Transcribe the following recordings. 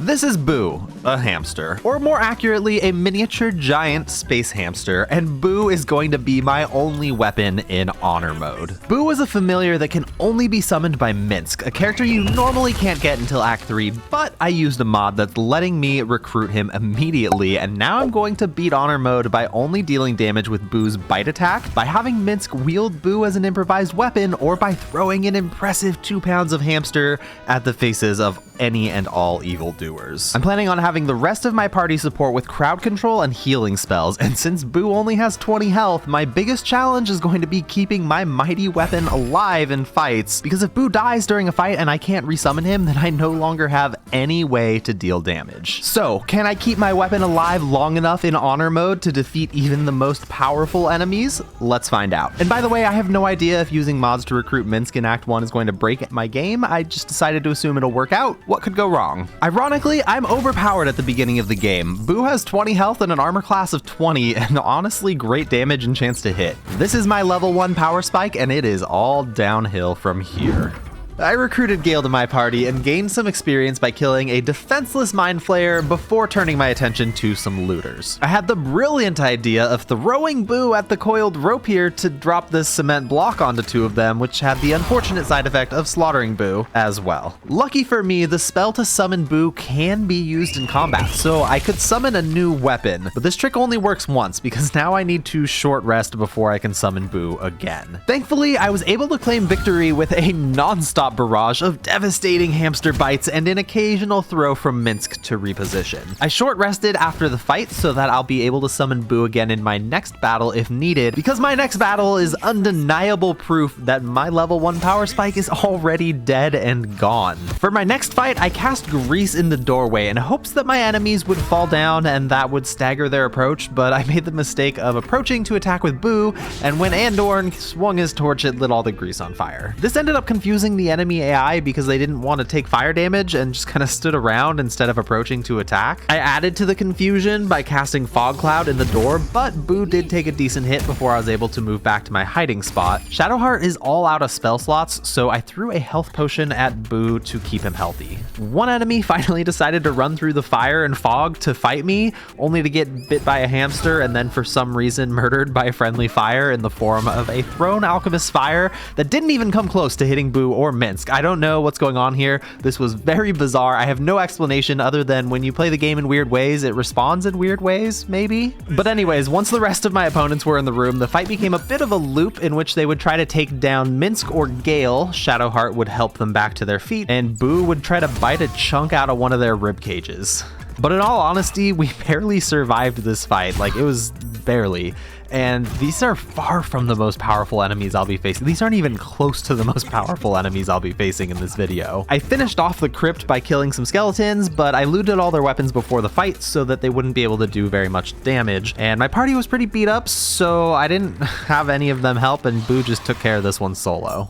This is Boo, a hamster, or more accurately, a miniature giant space hamster, and Boo is going to be my only weapon in honor mode. Boo is a familiar that can only be summoned by Minsk, a character you normally can't get until Act 3, but I used a mod that's letting me recruit him immediately, and now I'm going to beat honor mode by only dealing damage with Boo's bite attack, by having Minsk wield Boo as an improvised weapon, or by throwing an impressive 2 pounds of hamster at the faces of any and all evildoers. I'm planning on having the rest of my party support with crowd control and healing spells, and since Boo only has 20 health, my biggest challenge is going to be keeping my mighty weapon alive in fights, because if Boo dies during a fight and I can't resummon him, then I no longer have any way to deal damage. So, can I keep my weapon alive long enough in honor mode to defeat even the most powerful enemies? Let's find out. And by the way, I have no idea if using mods to recruit Minsk in Act 1 is going to break my game. I just decided to assume it'll work out. What could go wrong? Ironically, I'm overpowered at the beginning of the game. Boo has 20 health and an armor class of 20, and honestly great damage and chance to hit. This is my level 1 power spike, and it is all downhill from here. I recruited Gale to my party and gained some experience by killing a defenseless mind flayer before turning my attention to some looters. I had the brilliant idea of throwing Boo at the coiled rope here to drop this cement block onto 2 of them, which had the unfortunate side effect of slaughtering Boo as well. Lucky for me, the spell to summon Boo can be used in combat, so I could summon a new weapon, but this trick only works once because now I need to short rest before I can summon Boo again. Thankfully, I was able to claim victory with a non-stop barrage of devastating hamster bites and an occasional throw from Minsk to reposition. I short rested after the fight so that I'll be able to summon Boo again in my next battle if needed, because my next battle is undeniable proof that my level 1 power spike is already dead and gone. For my next fight, I cast Grease in the doorway in hopes that my enemies would fall down and that would stagger their approach, but I made the mistake of approaching to attack with Boo, and when Andorn swung his torch, it lit all the grease on fire. This ended up confusing the enemy AI because they didn't want to take fire damage and just kind of stood around instead of approaching to attack. I added to the confusion by casting Fog Cloud in the door, but Boo did take a decent hit before I was able to move back to my hiding spot. Shadowheart is all out of spell slots, so I threw a health potion at Boo to keep him healthy. One enemy finally decided to run through the fire and fog to fight me, only to get bit by a hamster and then for some reason murdered by a friendly fire in the form of a thrown alchemist fire that didn't even come close to hitting Boo or Minsk. I don't know what's going on here. This was very bizarre. I have no explanation other than when you play the game in weird ways, it responds in weird ways, maybe? But anyways, once the rest of my opponents were in the room, the fight became a bit of a loop in which they would try to take down Minsk or Gale. Shadowheart would help them back to their feet, and Boo would try to bite a chunk out of one of their rib cages. But in all honesty, we barely survived this fight. Like, it was barely. And these are far from the most powerful enemies I'll be facing. These aren't even close to the most powerful enemies I'll be facing in this video. I finished off the crypt by killing some skeletons, but I looted all their weapons before the fight so that they wouldn't be able to do very much damage. And my party was pretty beat up, so I didn't have any of them help, and Boo just took care of this one solo.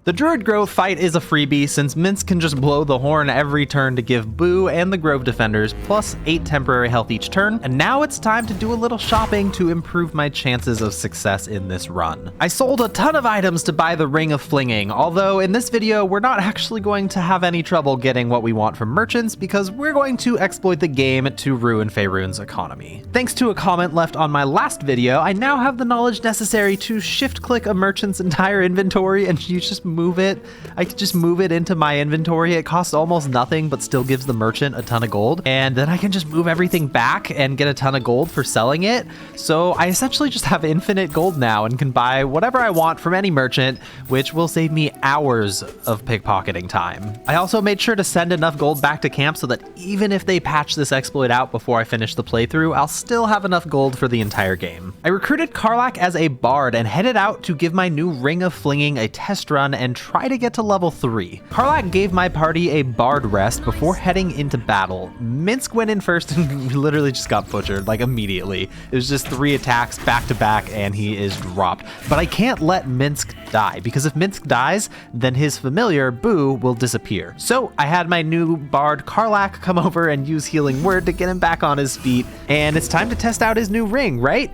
The Druid Grove fight is a freebie since Minsk can just blow the horn every turn to give Boo and the Grove defenders plus 8 temporary health each turn, and now it's time to do a little shopping to improve my chances of success in this run. I sold a ton of items to buy the Ring of Flinging, although in this video we're not actually going to have any trouble getting what we want from merchants because we're going to exploit the game to ruin Faerun's economy. Thanks to a comment left on my last video, I now have the knowledge necessary to shift-click a merchant's entire inventory and you just move it. I could just move it into my inventory. It costs almost nothing, but still gives the merchant a ton of gold. And then I can just move everything back and get a ton of gold for selling it. So I essentially just have infinite gold now and can buy whatever I want from any merchant, which will save me hours of pickpocketing time. I also made sure to send enough gold back to camp so that even if they patch this exploit out before I finish the playthrough, I'll still have enough gold for the entire game. I recruited Karlach as a bard and headed out to give my new Ring of Flinging a test run and try to get to level 3. Karlach gave my party a bard rest before heading into battle. Minsk went in first and literally just got butchered, like immediately. It was just 3 attacks back to back and he is dropped. But I can't let Minsk die, because if Minsk dies, then his familiar, Boo, will disappear. So I had my new bard Karlach come over and use Healing Word to get him back on his feet, and it's time to test out his new ring, right?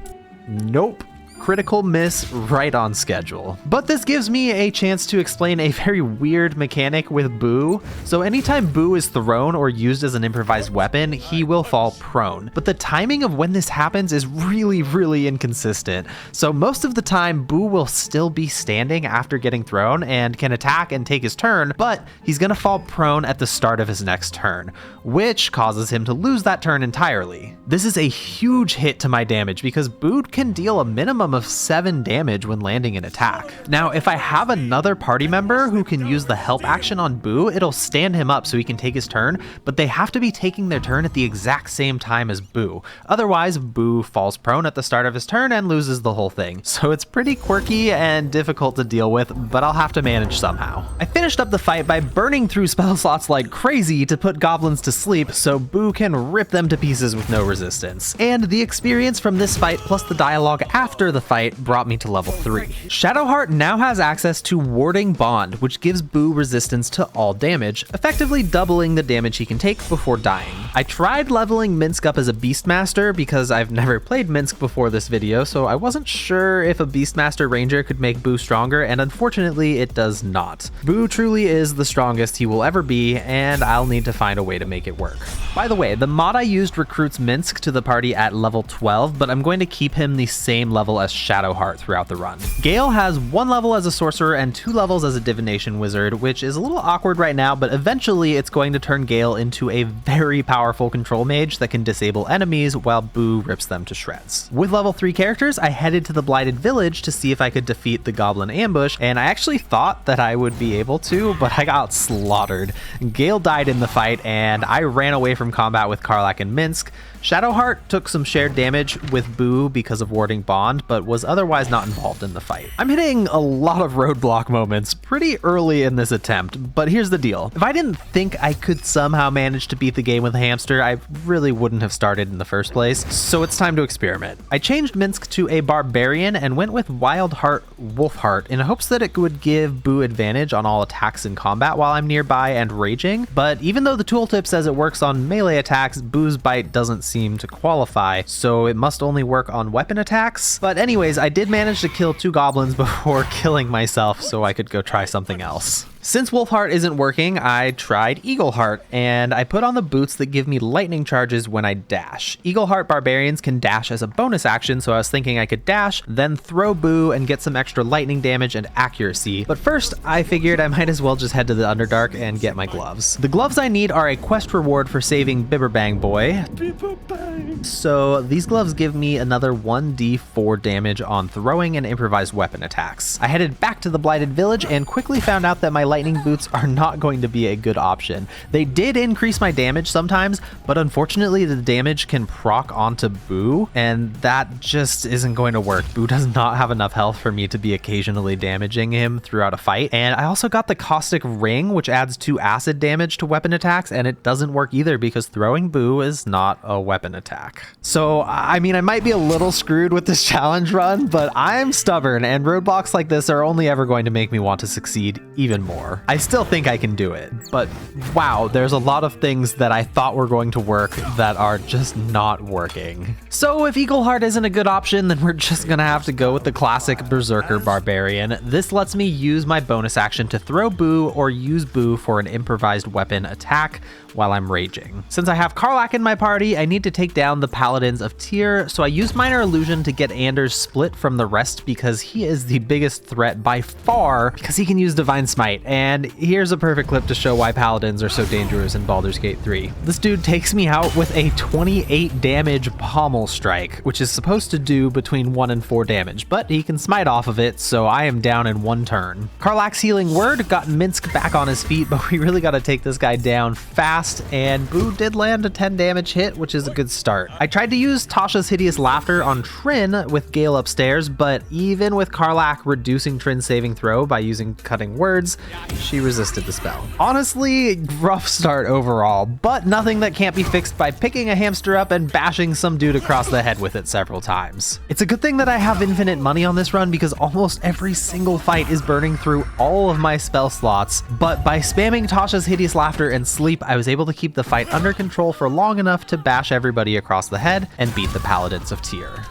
Nope. Critical miss right on schedule. But this gives me a chance to explain a very weird mechanic with Boo. So anytime Boo is thrown or used as an improvised weapon, he will fall prone. But the timing of when this happens is really inconsistent. So most of the time, Boo will still be standing after getting thrown and can attack and take his turn, but he's gonna fall prone at the start of his next turn, which causes him to lose that turn entirely. This is a huge hit to my damage because Boo can deal a minimum of 7 damage when landing an attack. Now, if I have another party member who can use the help action on Boo, it'll stand him up so he can take his turn, but they have to be taking their turn at the exact same time as Boo. Otherwise, Boo falls prone at the start of his turn and loses the whole thing. So it's pretty quirky and difficult to deal with, but I'll have to manage somehow. I finished up the fight by burning through spell slots like crazy to put goblins to sleep so Boo can rip them to pieces with no resistance. And the experience from this fight plus the dialogue after the fight brought me to level 3. Shadowheart now has access to Warding Bond, which gives Boo resistance to all damage, effectively doubling the damage he can take before dying. I tried leveling Minsk up as a Beastmaster because I've never played Minsk before this video, so I wasn't sure if a Beastmaster Ranger could make Boo stronger, and unfortunately it does not. Boo truly is the strongest he will ever be, and I'll need to find a way to make it work. By the way, the mod I used recruits Minsk to the party at level 12, but I'm going to keep him the same level as Shadowheart throughout the run. Gale has 1 level as a sorcerer and 2 levels as a divination wizard, which is a little awkward right now, but eventually it's going to turn Gale into a very powerful control mage that can disable enemies while Boo rips them to shreds. With level 3 characters, I headed to the Blighted Village to see if I could defeat the goblin ambush, and I actually thought that I would be able to, but I got slaughtered. Gale died in the fight, and I ran away from combat with Karlach and Minsk. Shadowheart took some shared damage with Boo because of Warding Bond, but was otherwise not involved in the fight. I'm hitting a lot of roadblock moments pretty early in this attempt, but here's the deal. If I didn't think I could somehow manage to beat the game with Hamster, I really wouldn't have started in the first place, so it's time to experiment. I changed Minsk to a barbarian and went with Wildheart Wolfheart in hopes that it would give Boo advantage on all attacks in combat while I'm nearby and raging, but even though the tooltip says it works on melee attacks, Boo's bite doesn't seem to qualify, so it must only work on weapon attacks. But anyways, I did manage to kill 2 goblins before killing myself so I could go try something else. Since Wolfheart isn't working, I tried Eagleheart, and I put on the boots that give me lightning charges when I dash. Eagleheart barbarians can dash as a bonus action, so I was thinking I could dash, then throw Boo and get some extra lightning damage and accuracy. But first, I figured I might as well just head to the Underdark and get my gloves. The gloves I need are a quest reward for saving Bibberbang Boy. Bibberbang. So these gloves give me another 1d4 damage on throwing and improvised weapon attacks. I headed back to the Blighted Village and quickly found out that my lightning boots are not going to be a good option. They did increase my damage sometimes, but unfortunately the damage can proc onto Boo, and that just isn't going to work. Boo does not have enough health for me to be occasionally damaging him throughout a fight. And I also got the Caustic Ring, which adds 2 acid damage to weapon attacks, and it doesn't work either because throwing Boo is not a weapon attack. So, I mean, I might be a little screwed with this challenge run, but I'm stubborn, and roadblocks like this are only ever going to make me want to succeed even more. I still think I can do it, but wow, there's a lot of things that I thought were going to work that are just not working. So if Eagleheart isn't a good option, then we're just gonna have to go with the classic Berserker Barbarian. This lets me use my bonus action to throw Boo or use Boo for an improvised weapon attack while I'm raging. Since I have Karlach in my party, I need to take down the Paladins of Tyr, so I use Minor Illusion to get Anders split from the rest because he is the biggest threat by far because he can use Divine Smite. And here's a perfect clip to show why Paladins are so dangerous in Baldur's Gate 3. This dude takes me out with a 28 damage Pommel Strike, which is supposed to do between 1 and 4 damage, but he can smite off of it, so I am down in 1 turn. Karlach's Healing Word got Minsk back on his feet, but we really gotta take this guy down fast, and Boo did land a 10 damage hit, which is a good start. I tried to use Tasha's Hideous Laughter on Trin with Gale upstairs, but even with Karlach reducing Trin's saving throw by using Cutting Words, she resisted the spell. Honestly, rough start overall, but nothing that can't be fixed by picking a hamster up and bashing some dude across the head with it several times. It's a good thing that I have infinite money on this run because almost every single fight is burning through all of my spell slots, but by spamming Tasha's Hideous Laughter and Sleep, I was able to keep the fight under control for long enough to bash everybody across the head and beat the Paladins of Tyr.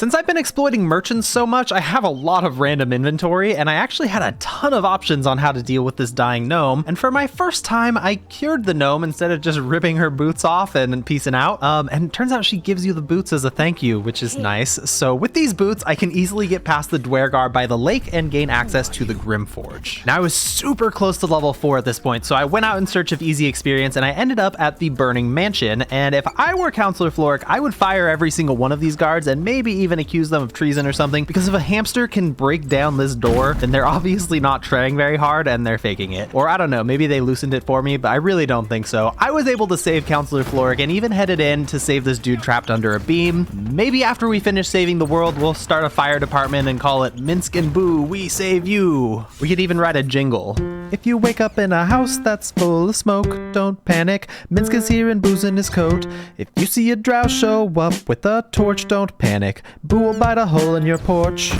Since I've been exploiting merchants so much, I have a lot of random inventory, and I actually had a ton of options on how to deal with this dying gnome, and for my first time, I cured the gnome instead of just ripping her boots off and peacing out, and it turns out she gives you the boots as a thank you, which is nice. So with these boots, I can easily get past the Dwergar by the lake and gain access to the Grimforge. Now I was super close to level 4 at this point, so I went out in search of easy experience, and I ended up at the Burning Mansion, and if I were Counselor Floric, I would fire every single one of these guards and maybe even accuse them of treason or something, because if a hamster can break down this door, then they're obviously not trying very hard and they're faking it. Or I don't know, maybe they loosened it for me, but I really don't think so. I was able to save Counselor Floric and even headed in to save this dude trapped under a beam. Maybe after we finish saving the world, we'll start a fire department and call it Minsk and Boo, we save you. We could even write a jingle. If you wake up in a house that's full of smoke, don't panic. Minsk is here and Boo's in his coat. If you see a drow show up with a torch, don't panic. Boo will bite a hole in your porch.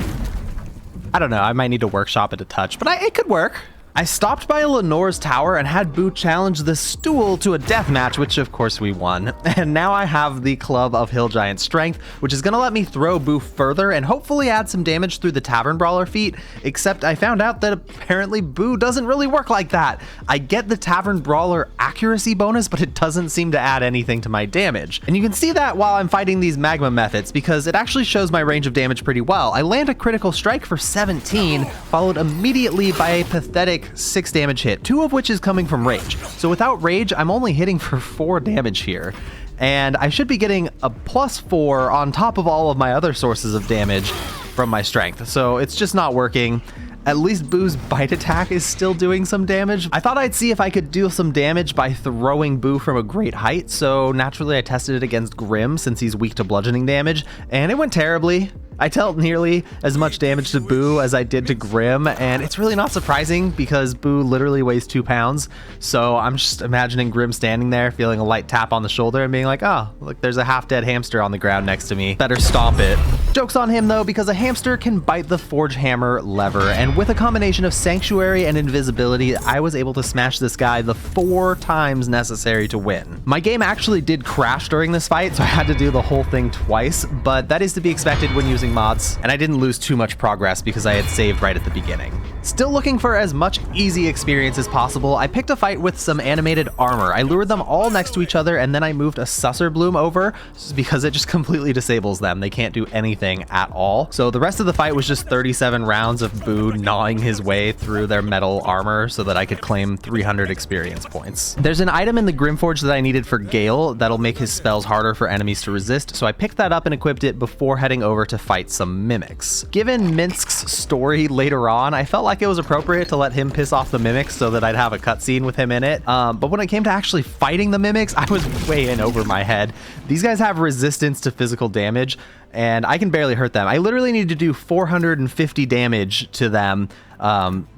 I don't know, I might need to workshop it a touch, but it could work. I stopped by Lenore's tower and had Boo challenge the stool to a death match, which of course we won. And now I have the Club of Hill Giant Strength, which is gonna let me throw Boo further and hopefully add some damage through the Tavern Brawler feat, except I found out that apparently Boo doesn't really work like that. I get the Tavern Brawler accuracy bonus, but it doesn't seem to add anything to my damage. And you can see that while I'm fighting these magma methods, because it actually shows my range of damage pretty well. I land a critical strike for 17, followed immediately by a pathetic 6 damage hit, 2 of which is coming from rage. So without rage, I'm only hitting for 4 damage here. And I should be getting a +4 on top of all of my other sources of damage from my strength. So it's just not working. At least Boo's bite attack is still doing some damage. I thought I'd see if I could deal some damage by throwing Boo from a great height, so naturally I tested it against Grim since he's weak to bludgeoning damage, and it went terribly. I dealt nearly as much damage to Boo as I did to Grim, and it's really not surprising because Boo literally weighs 2 pounds, so I'm just imagining Grim standing there feeling a light tap on the shoulder and being like, oh, look, there's a half-dead hamster on the ground next to me. Better stomp it. Joke's on him though, because a hamster can bite the Forge Hammer lever, and with a combination of Sanctuary and Invisibility, I was able to smash this guy the 4 times necessary to win. My game actually did crash during this fight, so I had to do the whole thing twice, but that is to be expected when using mods, and I didn't lose too much progress because I had saved right at the beginning. Still looking for as much easy experience as possible, I picked a fight with some animated armor. I lured them all next to each other, and then I moved a Susser Bloom over because it just completely disables them. They can't do anything at all. So the rest of the fight was just 37 rounds of Boo gnawing his way through their metal armor so that I could claim 300 experience points. There's an item in the Grimforge that I needed for Gale that'll make his spells harder for enemies to resist, so I picked that up and equipped it before heading over to fight some mimics. Given Minsk's story later on, I felt like it was appropriate to let him piss off the mimics so that I'd have a cutscene with him in it. But when it came to actually fighting the mimics, I was way in over my head. These guys have resistance to physical damage, and I can barely hurt them. I literally need to do 450 damage to them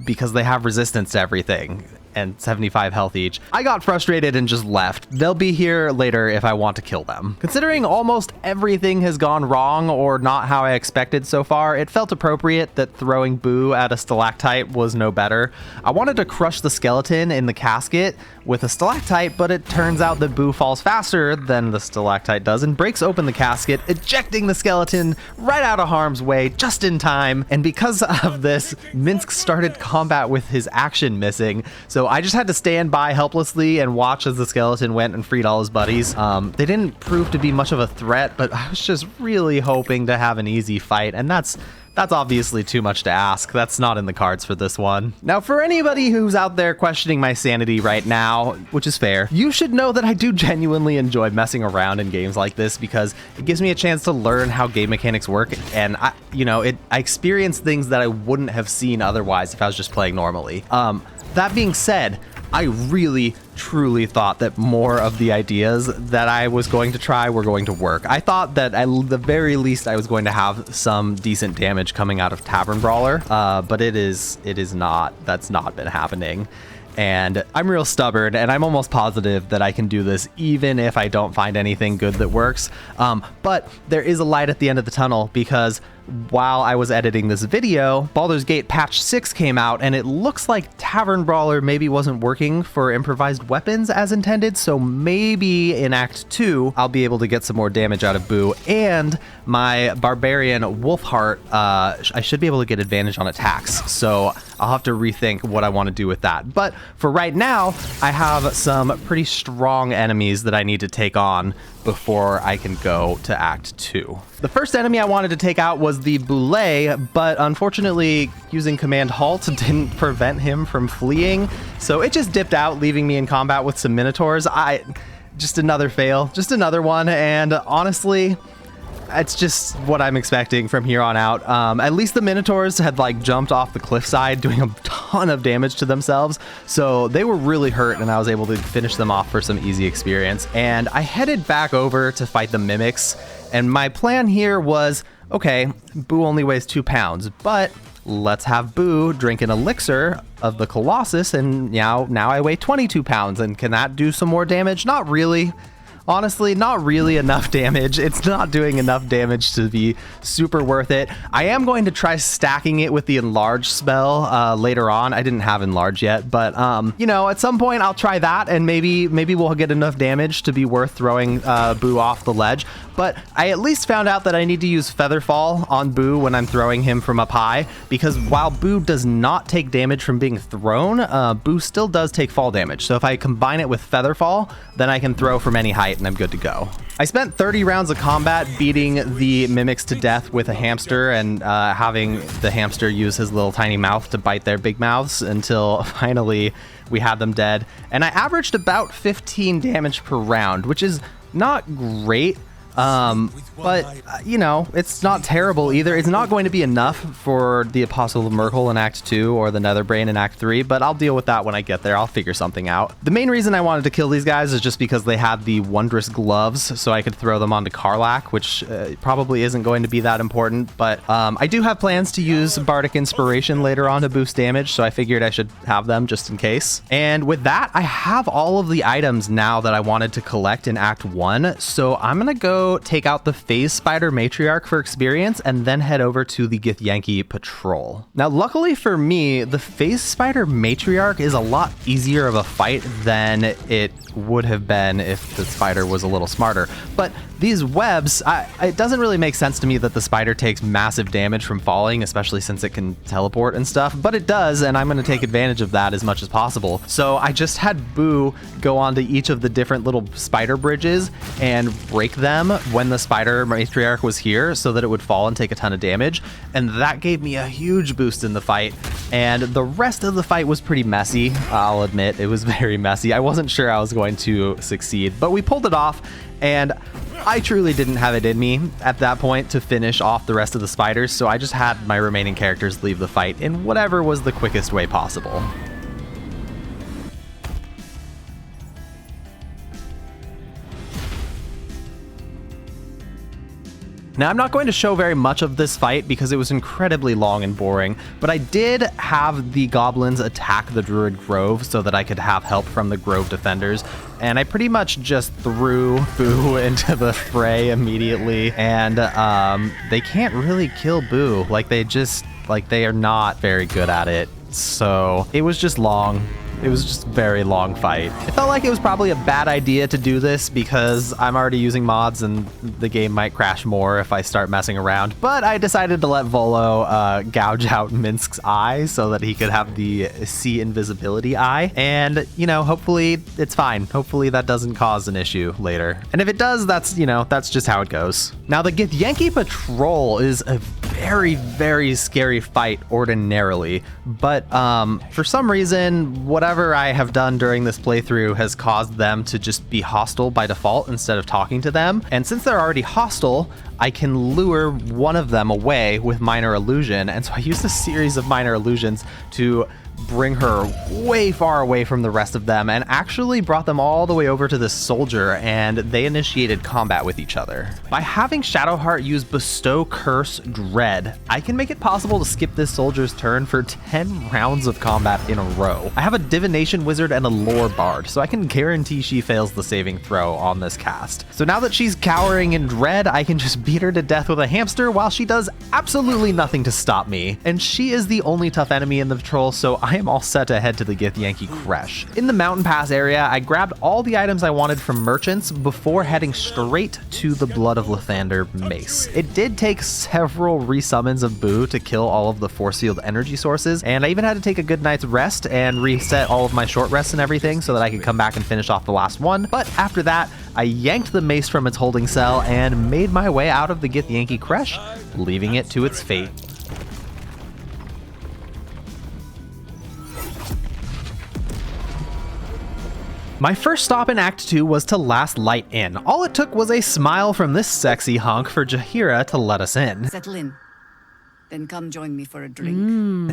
because they have resistance to everything and 75 health each. I got frustrated and just left. They'll be here later if I want to kill them. Considering almost everything has gone wrong or not how I expected so far, it felt appropriate that throwing Boo at a stalactite was no better. I wanted to crush the skeleton in the casket with a stalactite, but it turns out that Boo falls faster than the stalactite does and breaks open the casket, ejecting the skeleton right out of harm's way just in time. And because of this, Minsk started combat with his action missing, so I just had to stand by helplessly and watch as the skeleton went and freed all his buddies. They didn't prove to be much of a threat, but I was just really hoping to have an easy fight, and that's obviously too much to ask. That's not in the cards for this one. Now, for anybody who's out there questioning my sanity right now, which is fair, you should know that I do genuinely enjoy messing around in games like this because it gives me a chance to learn how game mechanics work, and I experience things that I wouldn't have seen otherwise if I was just playing normally. That being said, I really, truly thought that more of the ideas that I was going to try were going to work. I thought that at the very least I was going to have some decent damage coming out of Tavern Brawler, but it is not. That's not been happening. And I'm real stubborn, and I'm almost positive that I can do this even if I don't find anything good that works. But there is a light at the end of the tunnel because while I was editing this video, Baldur's Gate patch 6 came out, and it looks like Tavern Brawler maybe wasn't working for improvised weapons as intended, so maybe in Act 2, I'll be able to get some more damage out of Boo, and my Barbarian Wolfheart, I should be able to get advantage on attacks, so I'll have to rethink what I want to do with that. But for right now, I have some pretty strong enemies that I need to take on before I can go to Act 2. The first enemy I wanted to take out was the Boule, but unfortunately using Command Halt didn't prevent him from fleeing, so it just dipped out, leaving me in combat with some Minotaurs. Just another fail, just another one, and honestly, it's just what I'm expecting from here on out. At least the Minotaurs had like jumped off the cliffside doing a ton of damage to themselves, so they were really hurt, and I was able to finish them off for some easy experience. And I headed back over to fight the Mimics, and my plan here was, okay, Boo only weighs 2 pounds, but let's have Boo drink an elixir of the Colossus, and now I weigh 22 pounds, and can that do some more damage? Not really. Honestly, not really enough damage. It's not doing enough damage to be super worth it. I am going to try stacking it with the Enlarge spell later on. I didn't have Enlarge yet, but you know, at some point I'll try that, and maybe we'll get enough damage to be worth throwing Boo off the ledge. But I at least found out that I need to use Featherfall on Boo when I'm throwing him from up high, because while Boo does not take damage from being thrown, Boo still does take fall damage. So if I combine it with Featherfall, then I can throw from any height and I'm good to go. I spent 30 rounds of combat beating the Mimics to death with a Hamster, and having the Hamster use his little tiny mouth to bite their big mouths until finally we had them dead. And I averaged about 15 damage per round, which is not great. But you know, it's not terrible either. It's not going to be enough for the Apostle of Myrkul in Act 2 or the Netherbrain in Act 3, but I'll deal with that when I get there. I'll figure something out. The main reason I wanted to kill these guys is just because they had the wondrous gloves, so I could throw them onto Karlach, which probably isn't going to be that important, but I do have plans to use Bardic Inspiration later on to boost damage, so I figured I should have them just in case. And with that, I have all of the items now that I wanted to collect in Act 1, so I'm gonna go take out the Phase Spider Matriarch for experience and then head over to the Githyanki Patrol. Now, luckily for me, the Phase Spider Matriarch is a lot easier of a fight than it would have been if the spider was a little smarter. But these webs, it doesn't really make sense to me that the spider takes massive damage from falling, especially since it can teleport and stuff, but it does, and I'm going to take advantage of that as much as possible. So I just had Boo go onto each of the different little spider bridges and break them when the spider matriarch was here so that it would fall and take a ton of damage, and that gave me a huge boost in the fight. And the rest of the fight was pretty messy, I'll admit. It was very messy. I wasn't sure I was going to succeed, but we pulled it off, and I truly didn't have it in me at that point to finish off the rest of the spiders, so I just had my remaining characters leave the fight in whatever was the quickest way possible. Now, I'm not going to show very much of this fight because it was incredibly long and boring, but I did have the goblins attack the Druid Grove so that I could have help from the Grove defenders, and I pretty much just threw Boo into the fray immediately, and they can't really kill Boo. They are not very good at it, so it was just long. It was just a very long fight. It felt like it was probably a bad idea to do this because I'm already using mods and the game might crash more if I start messing around, but I decided to let Volo gouge out Minsk's eye so that he could have the see invisibility eye, and you know, hopefully it's fine. Hopefully that doesn't cause an issue later, and if it does, that's, you know, that's just how it goes. Now, the Githyanki Patrol is a very, very scary fight ordinarily, but for some reason, whatever I have done during this playthrough has caused them to just be hostile by default instead of talking to them. And since they're already hostile, I can lure one of them away with Minor Illusion. And so I used a series of Minor Illusions to bring her way far away from the rest of them, and actually brought them all the way over to this soldier, and they initiated combat with each other. By having Shadowheart use Bestow Curse Dread, I can make it possible to skip this soldier's turn for 10 rounds of combat in a row. I have a Divination Wizard and a Lore Bard, so I can guarantee she fails the saving throw on this cast. So now that she's cowering in dread, I can just beat her to death with a hamster while she does absolutely nothing to stop me. And she is the only tough enemy in the patrol, so I am all set to head to the Githyanki Creche. In the mountain pass area, I grabbed all the items I wanted from merchants before heading straight to the Blood of Lathander mace. It did take several resummons of Boo to kill all of the force field energy sources, and I even had to take a good night's rest and reset all of my short rests and everything so that I could come back and finish off the last one. But after that, I yanked the mace from its holding cell and made my way out of the Githyanki Creche, leaving it to its fate. My first stop in Act 2 was to Last Light Inn. All it took was a smile from this sexy hunk for Jaheira to let us in. Settle in. Then come join me for a drink.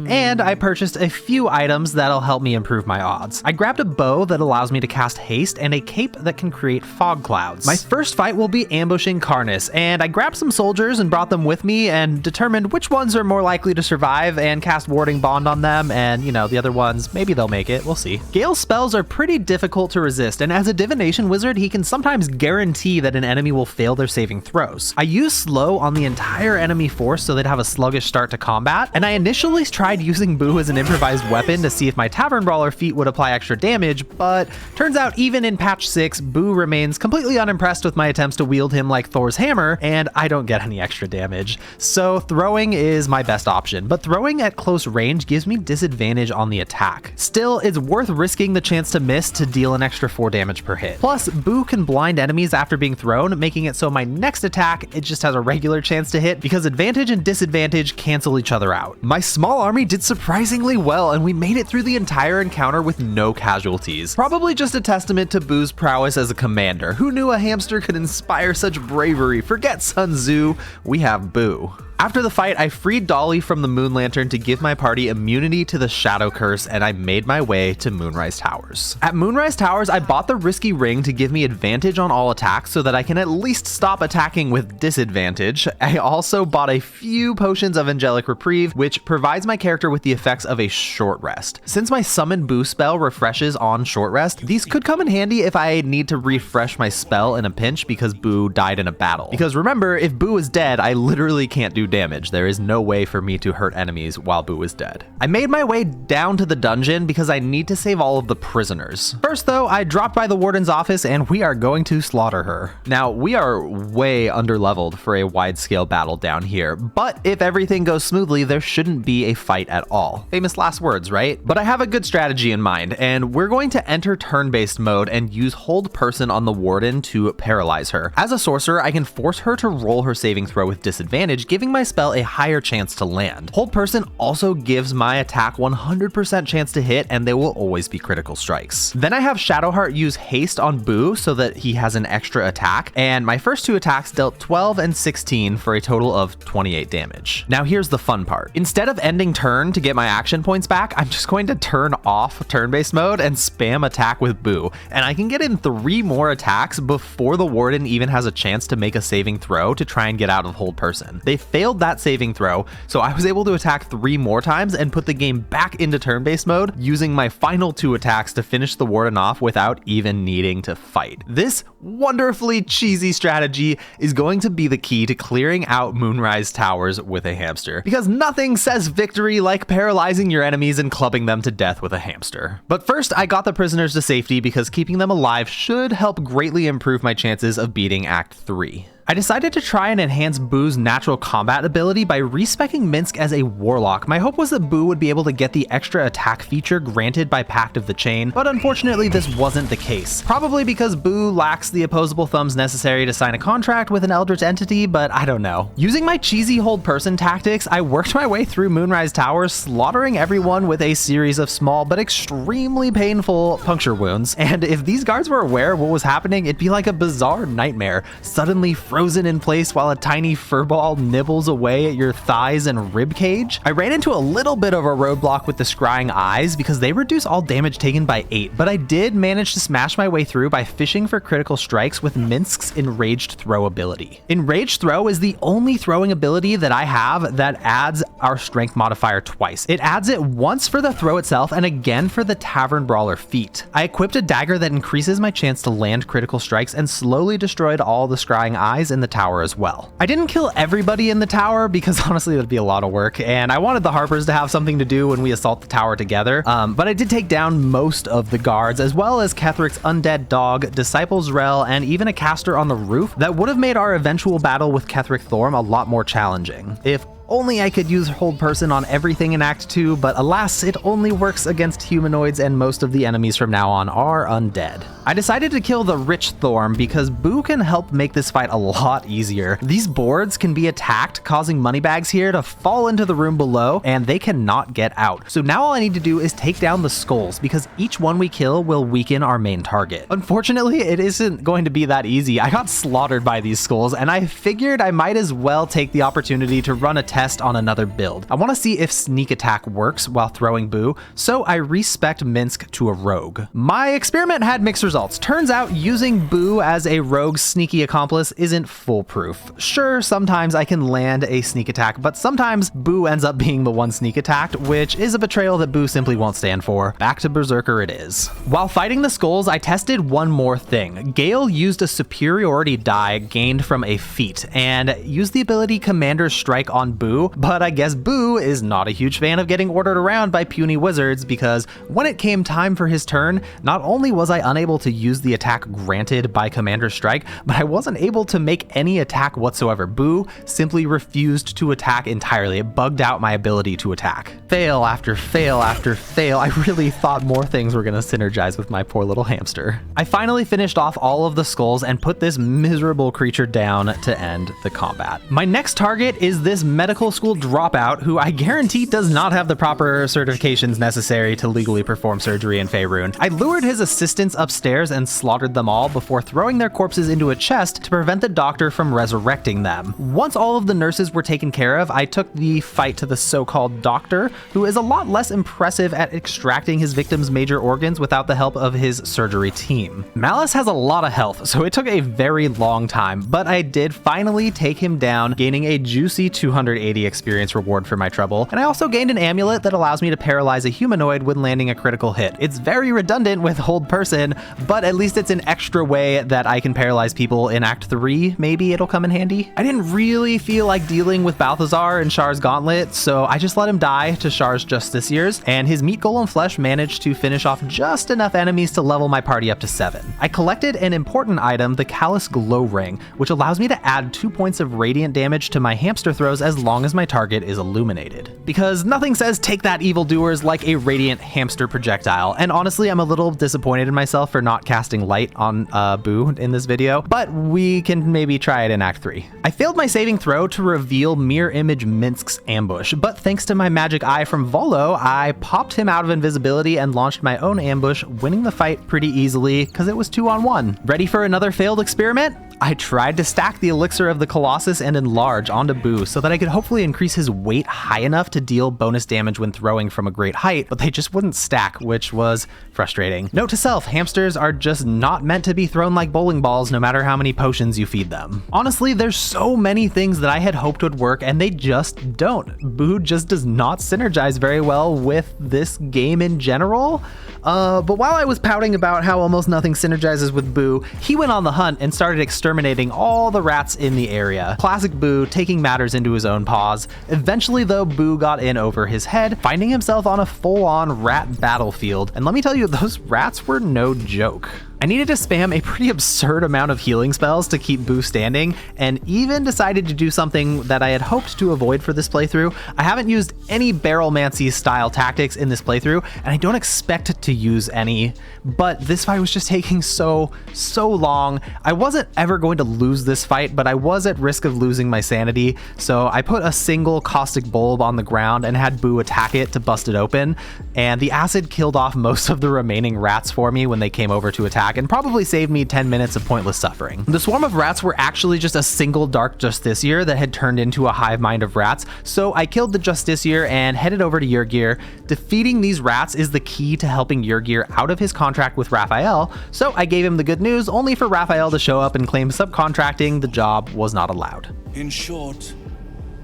And I purchased a few items that'll help me improve my odds. I grabbed a bow that allows me to cast haste and a cape that can create fog clouds. My first fight will be ambushing Karnas, and I grabbed some soldiers and brought them with me and determined which ones are more likely to survive and cast warding bond on them, and the other ones, maybe they'll make it, we'll see. Gale's spells are pretty difficult to resist, and as a divination wizard, he can sometimes guarantee that an enemy will fail their saving throws. I used slow on the entire enemy force so they'd have a sluggish start to combat, and I initially tried using Boo as an improvised weapon to see if my Tavern Brawler feat would apply extra damage, but turns out even in patch 6, Boo remains completely unimpressed with my attempts to wield him like Thor's hammer, and I don't get any extra damage. So throwing is my best option, but throwing at close range gives me disadvantage on the attack. Still, it's worth risking the chance to miss to deal an extra 4 damage per hit. Plus, Boo can blind enemies after being thrown, making it so my next attack, it just has a regular chance to hit because advantage and disadvantage cancel each other out. My small army did surprisingly well, and we made it through the entire encounter with no casualties. Probably just a testament to Boo's prowess as a commander. Who knew a hamster could inspire such bravery? Forget Sun Tzu, we have Boo. After the fight, I freed Dolly from the Moon Lantern to give my party immunity to the Shadow Curse, and I made my way to Moonrise Towers. At Moonrise Towers, I bought the risky ring to give me advantage on all attacks so that I can at least stop attacking with disadvantage. I also bought a few potions of Angelic Reprieve, which provides my character with the effects of a short rest. Since my Summon Boo spell refreshes on short rest, these could come in handy if I need to refresh my spell in a pinch because Boo died in a battle. Because remember, if Boo is dead, I literally can't do damage. There is no way for me to hurt enemies while Boo is dead. I made my way down to the dungeon because I need to save all of the prisoners. First though, I dropped by the warden's office and we are going to slaughter her. Now, we are way underleveled for a wide-scale battle down here, but if everything goes smoothly, there shouldn't be a fight at all. Famous last words, right? But I have a good strategy in mind, and we're going to enter turn-based mode and use hold person on the warden to paralyze her. As a sorcerer, I can force her to roll her saving throw with disadvantage, giving my spell a higher chance to land. Hold person also gives my attack 100% chance to hit, and they will always be critical strikes. Then I have Shadowheart use haste on Boo so that he has an extra attack, and my first 2 attacks dealt 12 and 16 for a total of 28 damage. Now here's the fun part. Instead of ending turn to get my action points back, I'm just going to turn off turn-based mode and spam attack with Boo, and I can get in 3 more attacks before the warden even has a chance to make a saving throw to try and get out of hold person. They failed that saving throw, so I was able to attack 3 more times and put the game back into turn-based mode using my final 2 attacks to finish the warden off without even needing to fight. This wonderfully cheesy strategy is going to be the key to clearing out Moonrise Towers with a hamster, because nothing says victory like paralyzing your enemies and clubbing them to death with a hamster. But first, I got the prisoners to safety because keeping them alive should help greatly improve my chances of beating Act 3. I decided to try and enhance Boo's natural combat ability by respeccing Minsk as a warlock. My hope was that Boo would be able to get the extra attack feature granted by Pact of the Chain, but unfortunately this wasn't the case. Probably because Boo lacks the opposable thumbs necessary to sign a contract with an eldritch entity, but I don't know. Using my cheesy hold person tactics, I worked my way through Moonrise Towers, slaughtering everyone with a series of small but extremely painful puncture wounds. And if these guards were aware of what was happening, it'd be like a bizarre nightmare, suddenly frozen in place while a tiny furball nibbles away at your thighs and rib cage. I ran into a little bit of a roadblock with the scrying eyes because they reduce all damage taken by 8, but I did manage to smash my way through by fishing for critical strikes with Minsk's Enraged Throw ability. Enraged Throw is the only throwing ability that I have that adds our strength modifier twice. It adds it once for the throw itself and again for the Tavern Brawler feat. I equipped a dagger that increases my chance to land critical strikes and slowly destroyed all the scrying eyes guys in the tower as well. I didn't kill everybody in the tower because honestly it would be a lot of work, and I wanted the Harpers to have something to do when we assault the tower together, but I did take down most of the guards, as well as Ketheric's undead dog, Disciple's Rel, and even a caster on the roof that would have made our eventual battle with Ketheric Thorm a lot more challenging. If only I could use Hold Person on everything in Act 2, but alas, it only works against humanoids and most of the enemies from now on are undead. I decided to kill the Rich Thorm because Boo can help make this fight a lot easier. These boards can be attacked, causing moneybags here to fall into the room below, and they cannot get out. So now all I need to do is take down the skulls, because each one we kill will weaken our main target. Unfortunately, it isn't going to be that easy. I got slaughtered by these skulls, and I figured I might as well take the opportunity to run a test on another build. I want to see if sneak attack works while throwing Boo, so I respect Minsk to a rogue. My experiment had mixed results. Turns out using Boo as a rogue sneaky accomplice isn't foolproof. Sure, sometimes I can land a sneak attack, but sometimes Boo ends up being the one sneak attacked, which is a betrayal that Boo simply won't stand for. Back to Berserker it is. While fighting the skulls, I tested one more thing. Gale used a superiority die gained from a feat, and used the ability Commander's Strike on Boo, but I guess Boo is not a huge fan of getting ordered around by puny wizards, because when it came time for his turn, not only was I unable to use the attack granted by Commander's Strike, but I wasn't able to make any attack whatsoever. Boo simply refused to attack entirely. It bugged out my ability to attack. Fail after fail after fail. I really thought more things were going to synergize with my poor little hamster. I finally finished off all of the skulls and put this miserable creature down to end the combat. My next target is this medical school dropout who I guarantee does not have the proper certifications necessary to legally perform surgery in Faerun. I lured his assistants upstairs and slaughtered them all before throwing their corpses into a chest to prevent the doctor from resurrecting them. Once all of the nurses were taken care of, I took the fight to the so-called doctor, who is a lot less impressive at extracting his victims' major organs without the help of his surgery team. Malice has a lot of health, so it took a very long time, but I did finally take him down, gaining a juicy 280 experience reward for my trouble, and I also gained an amulet that allows me to paralyze a humanoid when landing a critical hit. It's very redundant with Hold Person, but at least it's an extra way that I can paralyze people in Act 3. Maybe it'll come in handy. I didn't really feel like dealing with Balthazar and Char's Gauntlet, so I just let him die to Char's Justiciars, and his meat golem flesh managed to finish off just enough enemies to level my party up to 7. I collected an important item, the Callous Glow Ring, which allows me to add 2 points of radiant damage to my hamster throws as long as my target is illuminated. Because nothing says take that evildoers like a radiant hamster projectile, and honestly I'm a little disappointed in myself for not casting light on Boo in this video, but we can maybe try it in Act 3. I failed my saving throw to reveal Mirror Image Minsk's ambush, but thanks to my magic eye from Volo, I popped him out of invisibility and launched my own ambush, winning the fight pretty easily because it was 2-on-1. Ready for another failed experiment? I tried to stack the Elixir of the Colossus and Enlarge onto Boo so that I could hopefully increase his weight high enough to deal bonus damage when throwing from a great height, but they just wouldn't stack, which was frustrating. Note to self, hamsters are just not meant to be thrown like bowling balls no matter how many potions you feed them. Honestly, there's so many things that I had hoped would work and they just don't. Boo just does not synergize very well with this game in general. But while I was pouting about how almost nothing synergizes with Boo, he went on the hunt and started exterminating all the rats in the area. Classic Boo, taking matters into his own paws. Eventually though, Boo got in over his head, finding himself on a full-on rat battlefield. And let me tell you, those rats were no joke. I needed to spam a pretty absurd amount of healing spells to keep Boo standing, and even decided to do something that I had hoped to avoid for this playthrough. I haven't used any Barrelmancy style tactics in this playthrough, and I don't expect to use any, but this fight was just taking so long. I wasn't ever going to lose this fight, but I was at risk of losing my sanity, so I put a single caustic bulb on the ground and had Boo attack it to bust it open, and the acid killed off most of the remaining rats for me when they came over to attack, and probably saved me 10 minutes of pointless suffering. The swarm of rats were actually just a single Dark Justiciar that had turned into a hive mind of rats, so I killed the Justiciar and headed over to Yrgir. Defeating these rats is the key to helping Yrgir out of his contract with Raphael, so I gave him the good news only for Raphael to show up and claim subcontracting the job was not allowed. In short,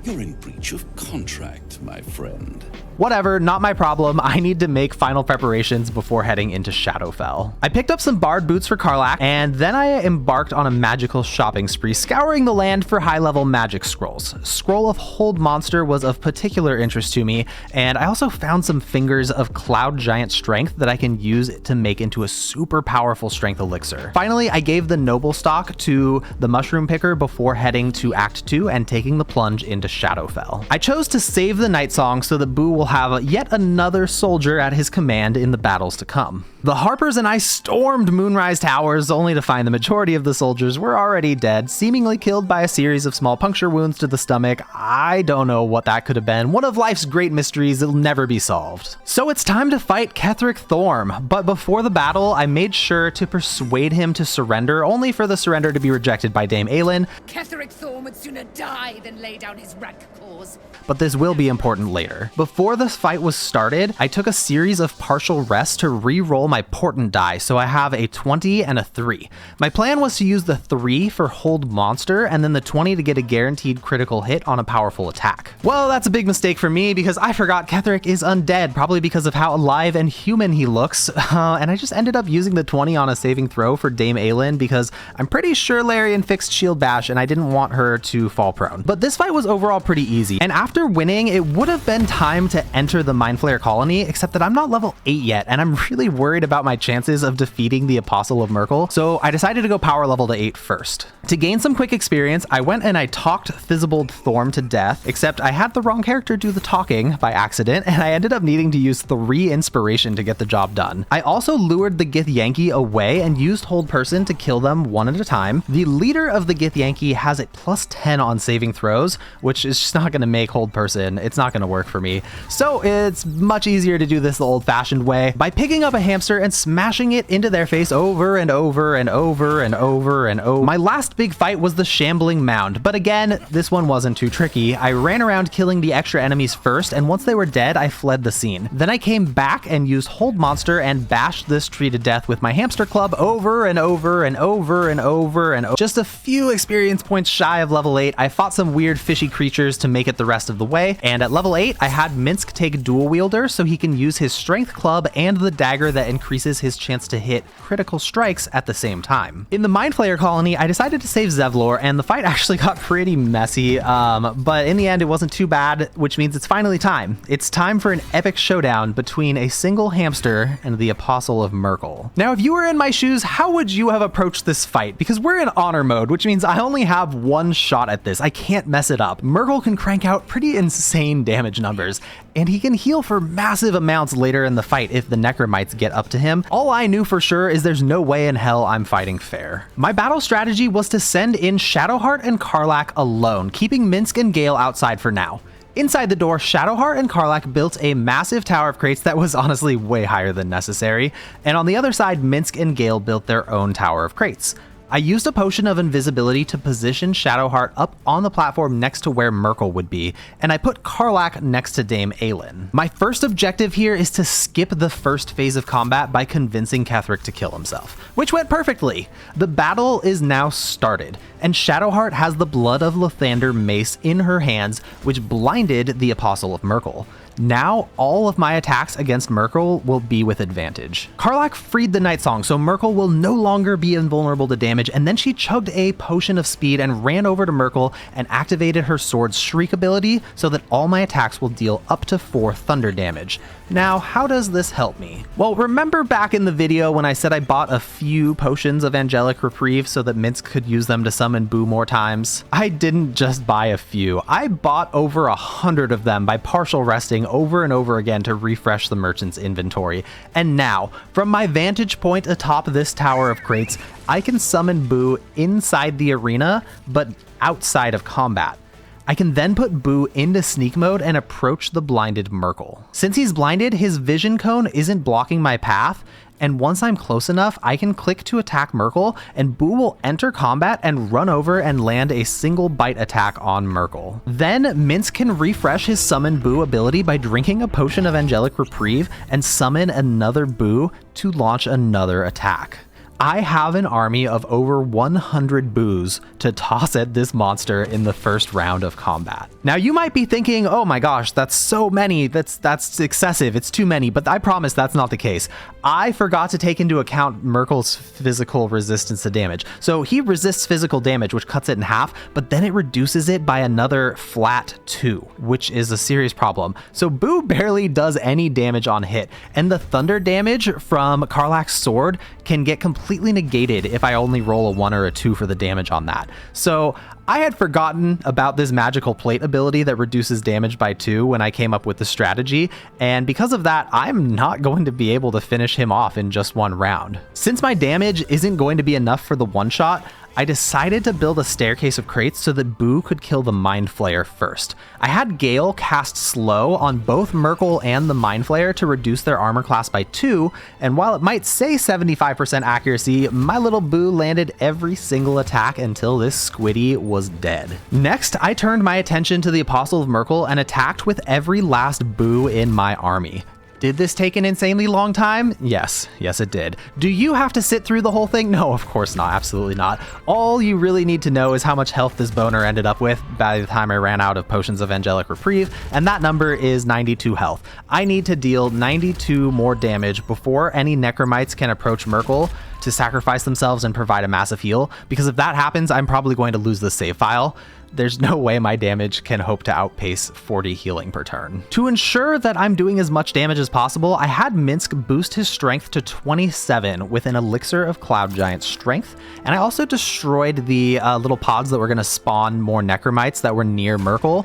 You're in breach of contract, my friend. Whatever, not my problem. I need to make final preparations before heading into Shadowfell. I picked up some barred boots for Karlach, and then I embarked on a magical shopping spree, scouring the land for high-level magic scrolls. Scroll of Hold Monster was of particular interest to me, and I also found some fingers of Cloud Giant Strength that I can use to make into a super powerful strength elixir. Finally, I gave the noble stock to the mushroom picker before heading to Act 2 and taking the plunge into Shadowfell. I chose to save the Night Song so that Boo will have yet another soldier at his command in the battles to come. The Harpers and I stormed Moonrise Towers only to find the majority of the soldiers were already dead, seemingly killed by a series of small puncture wounds to the stomach. I don't know what that could have been. One of life's great mysteries that'll never be solved. So it's time to fight Ketheric Thorm, but before the battle, I made sure to persuade him to surrender, only for the surrender to be rejected by Dame Aelin. Ketheric Thorm would sooner die than lay down his rank cause. But this will be important later. Before the fight was started, I took a series of partial rests to re-roll my portent die, so I have a 20 and a 3. My plan was to use the 3 for Hold Monster, and then the 20 to get a guaranteed critical hit on a powerful attack. Well, that's a big mistake for me, because I forgot Ketheric is undead, probably because of how alive and human he looks, and I just ended up using the 20 on a saving throw for Dame Aelin, because I'm pretty sure Larian fixed Shield Bash, and I didn't want her to fall prone. But this fight was overall pretty easy, and after winning, it would have been time to enter the Mind Flayer colony, except that I'm not level 8 yet, and I'm really worried about my chances of defeating the Apostle of Myrkul, so I decided to go power level to 8 first. To gain some quick experience, I went and I talked Thizzlebold Thorm to death, except I had the wrong character do the talking by accident, and I ended up needing to use 3 inspiration to get the job done. I also lured the Githyanki away and used Hold Person to kill them one at a time. The leader of the Githyanki has a +10 on saving throws, which is just not going to make Hold Person. It's not going to work for me. So it's much easier to do this the old-fashioned way by picking up a hamster and smashing it into their face over and over and over and over and over. My last big fight was the Shambling Mound, but again, this one wasn't too tricky. I ran around killing the extra enemies first, and once they were dead, I fled the scene. Then I came back and used Hold Monster and bashed this tree to death with my hamster club over and over and over and over and over. Just a few experience points shy of level 8, I fought some weird fishy creatures to make it the rest of the way, and at level 8, I had Minsk take Dual Wielder so he can use his Strength Club and the dagger that increases his chance to hit critical strikes at the same time. In the Mind Flayer colony, I decided to save Zevlor, and the fight actually got pretty messy, but in the end, it wasn't too bad, which means it's finally time. It's time for an epic showdown between a single hamster and the Apostle of Myrkul. Now, if you were in my shoes, how would you have approached this fight? Because we're in honor mode, which means I only have one shot at this. I can't mess it up. Myrkul can crank out pretty insane damage numbers, and he can heal for massive amounts later in the fight if the Necromites get up to him. All I knew for sure is there's no way in hell I'm fighting fair. My battle strategy was to send in Shadowheart and Karlach alone, keeping Minsk and Gale outside for now. Inside the door, Shadowheart and Karlach built a massive tower of crates that was honestly way higher than necessary, and on the other side, Minsk and Gale built their own tower of crates. I used a potion of invisibility to position Shadowheart up on the platform next to where Myrkul would be, and I put Karlach next to Dame Aelin. My first objective here is to skip the first phase of combat by convincing Ketheric to kill himself, which went perfectly. The battle is now started, and Shadowheart has the Blood of Lathander mace in her hands, which blinded the Apostle of Myrkul. Now, all of my attacks against Myrkul will be with advantage. Karlach freed the Night Song, so Myrkul will no longer be invulnerable to damage, and then she chugged a potion of speed and ran over to Myrkul and activated her sword's Shriek ability so that all my attacks will deal up to 4 thunder damage. Now, how does this help me? Well, remember back in the video when I said I bought a few potions of Angelic Reprieve so that Minsk could use them to summon Boo more times? I didn't just buy a few. I bought over 100 of them by partial resting over and over again to refresh the merchant's inventory. And now, from my vantage point atop this tower of crates, I can summon Boo inside the arena, but outside of combat. I can then put Boo into sneak mode and approach the blinded Myrkul. Since he's blinded, his vision cone isn't blocking my path, and once I'm close enough, I can click to attack Myrkul, and Boo will enter combat and run over and land a single bite attack on Myrkul. Then Minsk can refresh his Summon Boo ability by drinking a potion of Angelic Reprieve and summon another Boo to launch another attack. I have an army of over 100 boos to toss at this monster in the first round of combat. Now you might be thinking, oh my gosh, that's so many, that's excessive, it's too many, but I promise that's not the case. I forgot to take into account Myrkul's physical resistance to damage. So he resists physical damage, which cuts it in half, but then it reduces it by another flat 2, which is a serious problem. So Boo barely does any damage on hit, and the thunder damage from Karlach's sword can get completely negated if I only roll a 1 or a 2 for the damage on that. So I had forgotten about this magical plate ability that reduces damage by 2 when I came up with the strategy, and because of that, I'm not going to be able to finish him off in just 1 round. Since my damage isn't going to be enough for the one-shot, I decided to build a staircase of crates so that Boo could kill the Mind Flayer first. I had Gale cast slow on both Myrkul and the Mind Flayer to reduce their armor class by 2, and while it might say 75% accuracy, my little Boo landed every single attack until this squiddy was dead. Next, I turned my attention to the Apostle of Myrkul and attacked with every last Boo in my army. Did this take an insanely long time? Yes it did. Do you have to sit through the whole thing? No, of course not, absolutely not. All you really need to know is how much health this boner ended up with by the time I ran out of potions of angelic reprieve, and that number is 92 health. I need to deal 92 more damage before any necromites can approach Myrkul to sacrifice themselves and provide a massive heal, because if that happens, I'm probably going to lose the save file. There's no way my damage can hope to outpace 40 healing per turn. To ensure that I'm doing as much damage as possible, I had Minsk boost his strength to 27 with an elixir of Cloud Giant strength, and I also destroyed the little pods that were going to spawn more necromites that were near Myrkul,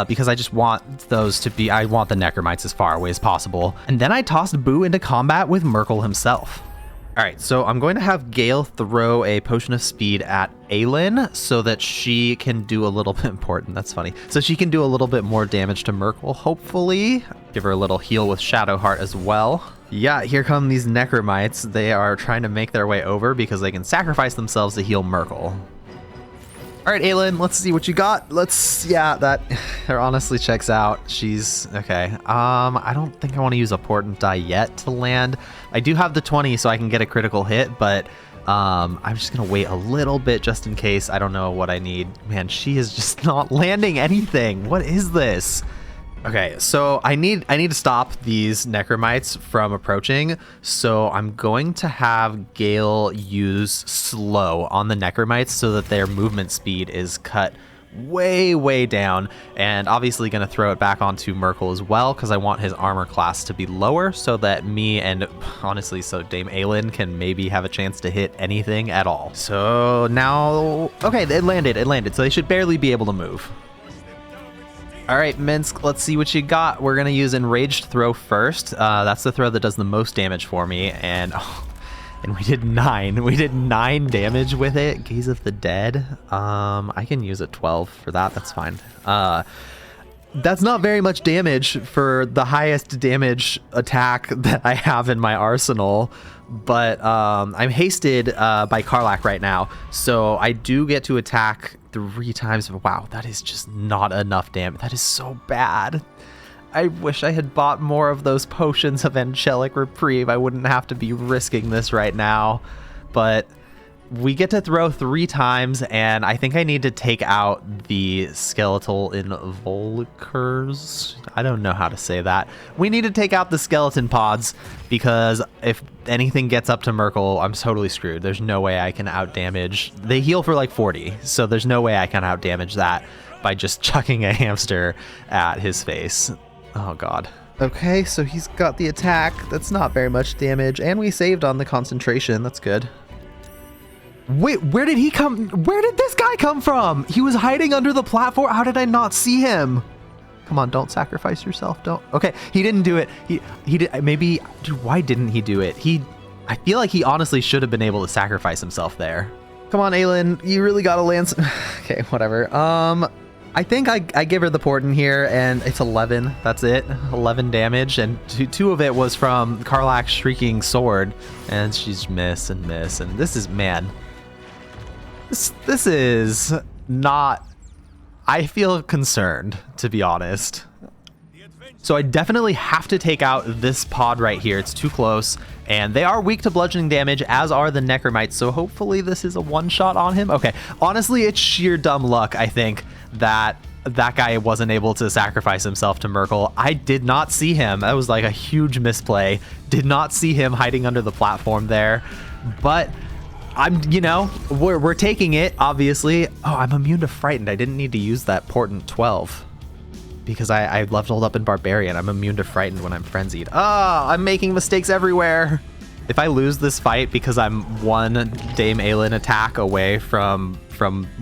because I just want those to be, I want the necromites as far away as possible. And then I tossed Boo into combat with Myrkul himself. All right, so I'm going to have Gale throw a potion of speed at Aelin so that she can do a little bit important. That's funny. So she can do a little bit more damage to Myrkul, hopefully. Give her a little heal with Shadowheart as well. Yeah, here come these necromites. They are trying to make their way over because they can sacrifice themselves to heal Myrkul. All right, Aelin, let's see what you got. Yeah, that honestly checks out. She's okay. I don't think I want to use a portent die yet to land. I do have the 20 so I can get a critical hit, but I'm just gonna wait a little bit just in case. I don't know what I need. Man, she is just not landing anything. What is this? Okay, so I need to stop these necromites from approaching, so I'm going to have Gale use slow on the necromites so that their movement speed is cut way down, and obviously going to throw it back onto Myrkul as well because I want his armor class to be lower so that me and honestly so Dame Aelin can maybe have a chance to hit anything at all. So now, okay, it landed, so they should barely be able to move. All right, Minsk, let's see what you got. We're going to use Enraged Throw first. That's the throw that does the most damage for me. And we did 9. We did 9 damage with it. Gaze of the Dead. I can use a 12 for that. That's fine. That's not very much damage for the highest damage attack that I have in my arsenal. But I'm hasted by Karlach right now. So I do get to attack 3 times. Wow, that is just not enough damage. That is so bad. I wish I had bought more of those potions of angelic reprieve. I wouldn't have to be risking this right now. But we get to throw 3 times, and I think I need to take out the skeletal involucres. I don't know how to say that. We need to take out the skeleton pods, because if anything gets up to Myrkul, I'm totally screwed. There's no way I can outdamage. They heal for like 40, so there's no way I can outdamage that by just chucking a hamster at his face. Oh god. Okay, so he's got the attack. That's not very much damage, and we saved on the concentration. That's good. Wait, where did he come? Where did this guy come from? He was hiding under the platform. How did I not see him? Come on, don't sacrifice yourself. Don't. Okay, he didn't do it. He did. Maybe, dude, why didn't he do it? I feel like he honestly should have been able to sacrifice himself there. Come on, Aelin, you really gotta land some. Okay, whatever. I think I give her the portent here, and it's 11. That's it. 11 damage, and two of it was from Karlach's shrieking sword, and she's miss, and this is, man. This is not... I feel concerned, to be honest. So I definitely have to take out this pod right here. It's too close. And they are weak to bludgeoning damage, as are the Necromites. So hopefully this is a one-shot on him. Okay, honestly, it's sheer dumb luck, I think, that guy wasn't able to sacrifice himself to Myrkul. I did not see him. That was like a huge misplay. Did not see him hiding under the platform there. But we're taking it, obviously. Oh, I'm immune to Frightened. I didn't need to use that Portent 12 because I leveled up in Barbarian. I'm immune to Frightened when I'm Frenzied. Oh, I'm making mistakes everywhere. If I lose this fight because I'm one Dame Aelin attack away from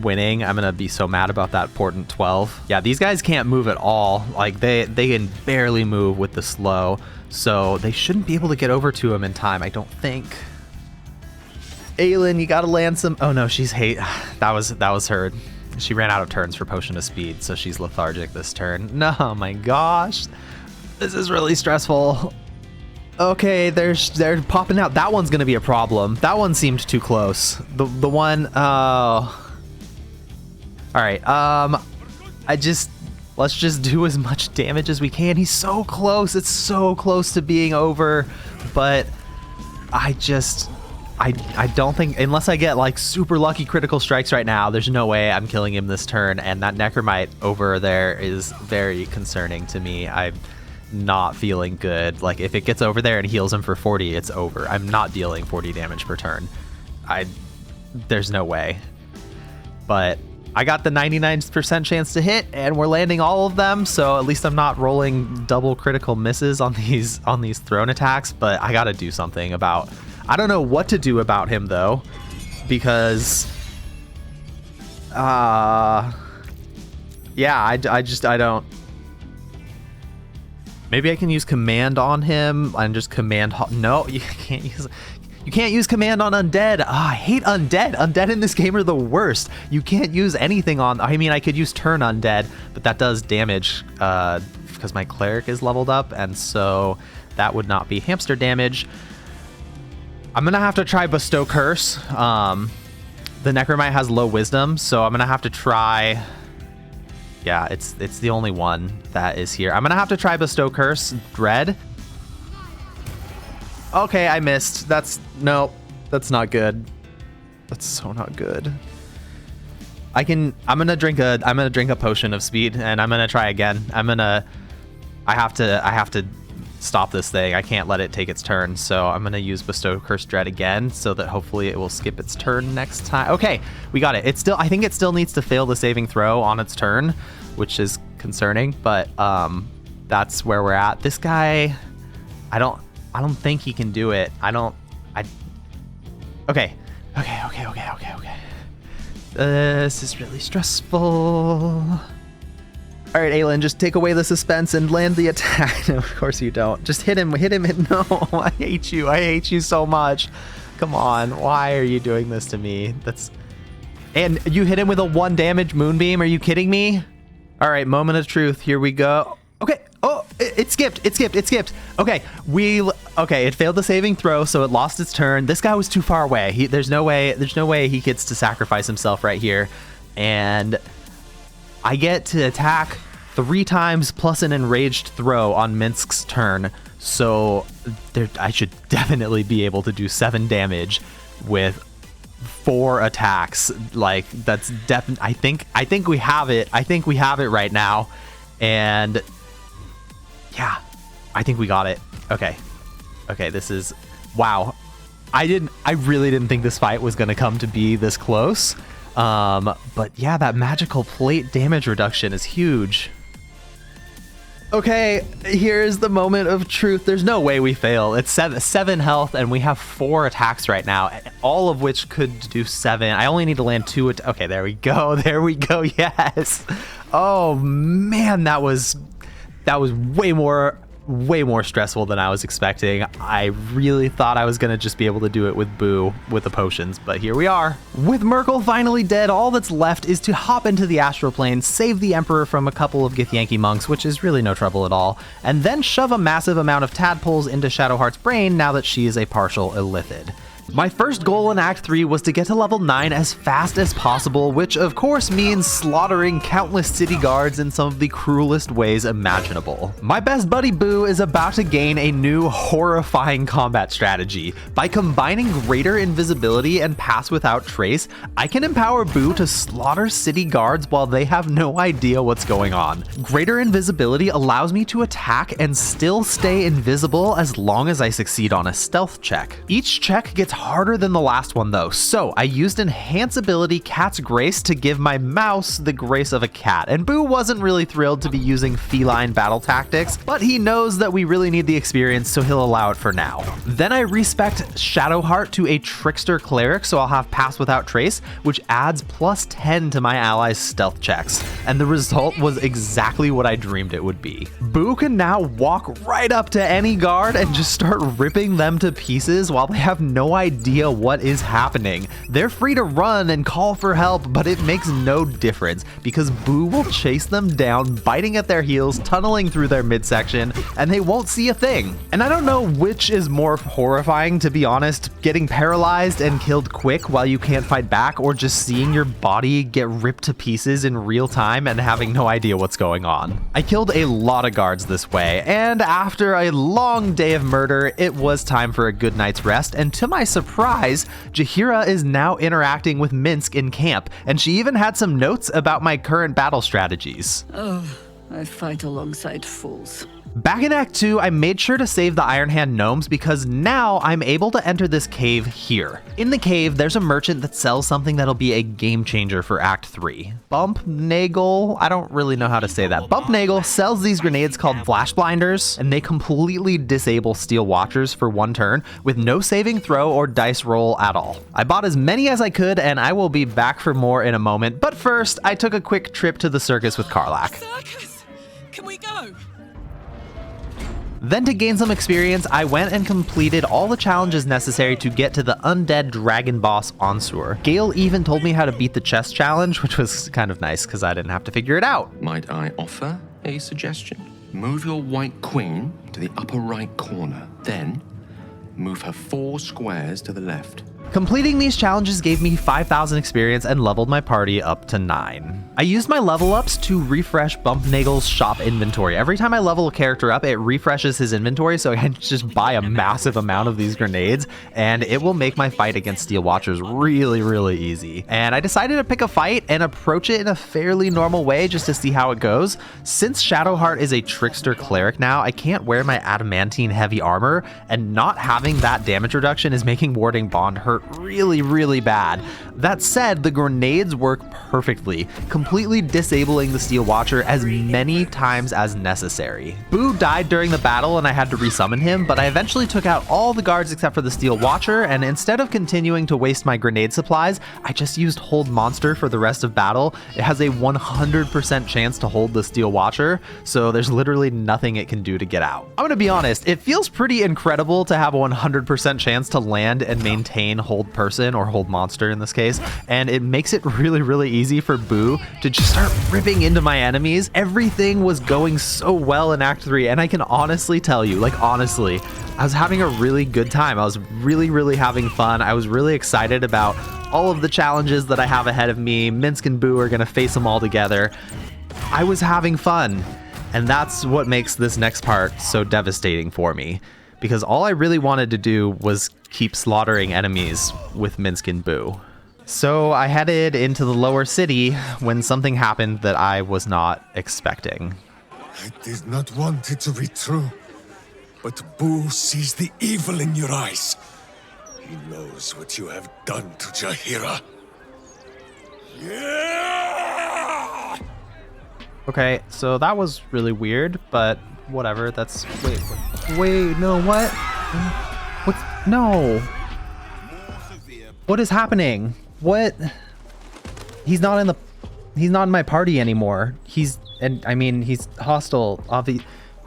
winning, I'm gonna be so mad about that Portent 12. Yeah, these guys can't move at all. Like they can barely move with the slow, so they shouldn't be able to get over to him in time, I don't think. Aelin, you gotta land some. Oh no, she's hate. That was her. She ran out of turns for Potion of Speed, so she's lethargic this turn. No, oh my gosh, this is really stressful. Okay, they're popping out. That one's gonna be a problem. That one seemed too close. The one. Oh. All right. Let's just do as much damage as we can. He's so close. It's so close to being over, but I don't think, unless I get like super lucky critical strikes right now, there's no way I'm killing him this turn. And that Necromite over there is very concerning to me. I'm not feeling good. Like if it gets over there and heals him for 40, it's over. I'm not dealing 40 damage per turn. There's no way. But I got the 99% chance to hit, and we're landing all of them, so at least I'm not rolling double critical misses on these throne attacks. But I gotta do something about. I don't know what to do about him though, because yeah, I don't. Maybe I can use command on him and just command. No, you can't use command on undead. I hate undead. Undead in this game are the worst. You can't use anything on. I mean, I could use turn undead, but that does damage because my cleric is leveled up, and so that would not be hamster damage. I'm gonna have to try bestow curse. The Necromite has low wisdom, so I'm gonna have to try. Yeah, it's the only one that is here. I'm gonna have to try bestow curse dread. Okay, I missed. Nope, that's not good. That's so not good. I'm gonna drink a potion of speed, and I'm gonna try again. I have to stop this thing. I can't let it take its turn, so I'm gonna use bestow curse dread again, so that hopefully it will skip its turn next time. Okay, we got it. I think it still needs to fail the saving throw on its turn, which is concerning, but that's where we're at. This guy, I don't think he can do it. Okay. This is really stressful. All right, Aelin, just take away the suspense and land the attack. No, of course you don't. Just hit him. No, I hate you. I hate you so much. Come on, why are you doing this to me? And you hit him with a 1 damage moonbeam. Are you kidding me? All right, moment of truth. Here we go. Okay. Oh, it skipped. Okay, it failed the saving throw, so it lost its turn. This guy was too far away. There's no way he gets to sacrifice himself right here, and I get to attack 3 times plus an enraged throw on Minsk's turn, so I should definitely be able to do 7 damage with 4 attacks. Like that's definitely. I think we have it. I think we have it right now, and yeah, I think we got it. Okay, this is wow. I really didn't think this fight was gonna come to be this close. But yeah, that magical plate damage reduction is huge. Okay, here's the moment of truth. There's no way we fail. It's 7 health, and we have 4 attacks right now, all of which could do 7. I only need to land 2. Okay, there we go. Yes. Oh man, that was way more stressful than I was expecting. I really thought I was gonna just be able to do it with Boo with the potions, but here we are. With Myrkul finally dead, all that's left is to hop into the astral plane, save the Emperor from a couple of Githyanki monks, which is really no trouble at all, and then shove a massive amount of tadpoles into Shadowheart's brain now that she is a partial illithid. My first goal in Act 3 was to get to level 9 as fast as possible, which of course means slaughtering countless city guards in some of the cruelest ways imaginable. My best buddy Boo is about to gain a new horrifying combat strategy. By combining greater invisibility and pass without trace, I can empower Boo to slaughter city guards while they have no idea what's going on. Greater invisibility allows me to attack and still stay invisible as long as I succeed on a stealth check. Each check gets harder than the last one though, so I used Enhance ability Cat's Grace to give my mouse the grace of a cat, and Boo wasn't really thrilled to be using feline battle tactics, but he knows that we really need the experience, so he'll allow it for now. Then I respect Shadowheart to a Trickster Cleric, so I'll have Pass Without Trace, which adds +10 to my allies' stealth checks, and the result was exactly what I dreamed it would be. Boo can now walk right up to any guard and just start ripping them to pieces while they have no idea what is happening. They're free to run and call for help, but it makes no difference because Boo will chase them down, biting at their heels, tunneling through their midsection, and they won't see a thing. And I don't know which is more horrifying, to be honest, getting paralyzed and killed quick while you can't fight back, or just seeing your body get ripped to pieces in real time and having no idea what's going on. I killed a lot of guards this way, and after a long day of murder, it was time for a good night's rest, and to my surprise, Jaheira is now interacting with Minsk in camp, and she even had some notes about my current battle strategies. Oh, I fight alongside fools. Back in Act 2, I made sure to save the Iron Hand gnomes because now I'm able to enter this cave here. In the cave, there's a merchant that sells something that'll be a game changer for Act 3. Bumpnagel? I don't really know how to say that. Bumpnagel sells these grenades called Flash Blinders, and they completely disable Steel Watchers for one turn with no saving throw or dice roll at all. I bought as many as I could, and I will be back for more in a moment, but first, I took a quick trip to the circus with Karlach. Circus! Can we go? Then to gain some experience, I went and completed all the challenges necessary to get to the undead dragon boss Onsur. Gale even told me how to beat the chest challenge, which was kind of nice because I didn't have to figure it out. Might I offer a suggestion? Move your white queen to the upper right corner, then move her 4 squares to the left. Completing these challenges gave me 5,000 experience and leveled my party up to 9. I used my level ups to refresh Bumpnagel's shop inventory. Every time I level a character up, it refreshes his inventory, so I can just buy a massive amount of these grenades, and it will make my fight against Steel Watchers really, really easy. And I decided to pick a fight and approach it in a fairly normal way just to see how it goes. Since Shadowheart is a Trickster Cleric now, I can't wear my adamantine heavy armor, and not having that damage reduction is making Warding Bond hurt really, really bad. That said, the grenades work perfectly, completely disabling the Steel Watcher as many times as necessary. Boo died during the battle and I had to resummon him, but I eventually took out all the guards except for the Steel Watcher, and instead of continuing to waste my grenade supplies, I just used Hold Monster for the rest of battle. It has a 100% chance to hold the Steel Watcher, so there's literally nothing it can do to get out. I'm gonna be honest, it feels pretty incredible to have a 100% chance to land and maintain Hold Person, or Hold Monster in this case, and it makes it really, really easy for Boo to just start ripping into my enemies. Everything was going so well in Act 3, and I can honestly tell you, like honestly, I was having a really good time. I was really, really having fun. I was really excited about all of the challenges that I have ahead of me. Minsk and Boo are gonna face them all together. I was having fun, and that's what makes this next part so devastating for me, because all I really wanted to do was keep slaughtering enemies with Minsk and Boo. So I headed into the lower city when something happened that I was not expecting. I did not want it to be true, but Boo sees the evil in your eyes. He knows what you have done to Jaheira. Yeah! Okay, so that was really weird, but whatever. That's wait, no, what? What's no? What is happening? What? He's not in my party anymore. He's hostile.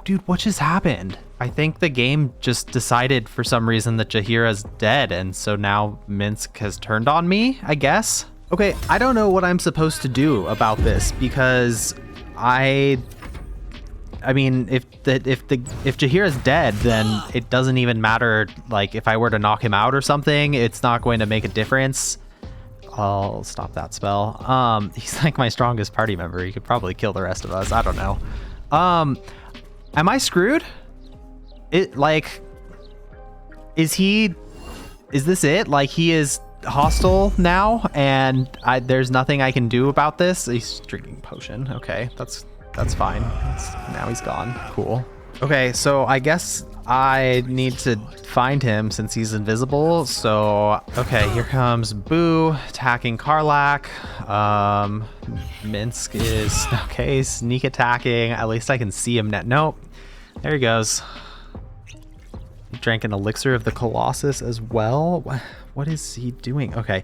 Dude, what just happened? I think the game just decided for some reason that Jaheira's dead, and so now Minsk has turned on me, I guess. Okay, I don't know what I'm supposed to do about this because I I mean, if Jaheira's dead, then it doesn't even matter. Like, if I were to knock him out or something, it's not going to make a difference. I'll stop that spell. He's like my strongest party member. He could probably kill the rest of us. I don't know. Am I screwed? Is this it? Like, he is hostile now, and there's nothing I can do about this. He's drinking potion. Okay, that's fine. Now he's gone. Cool. Okay, so I guess I need to find him since he's invisible. So, okay, here comes Boo attacking Karlach. Minsk is, okay, sneak attacking. At least I can see him. Nope. There he goes. He drank an elixir of the Colossus as well. What is he doing? Okay,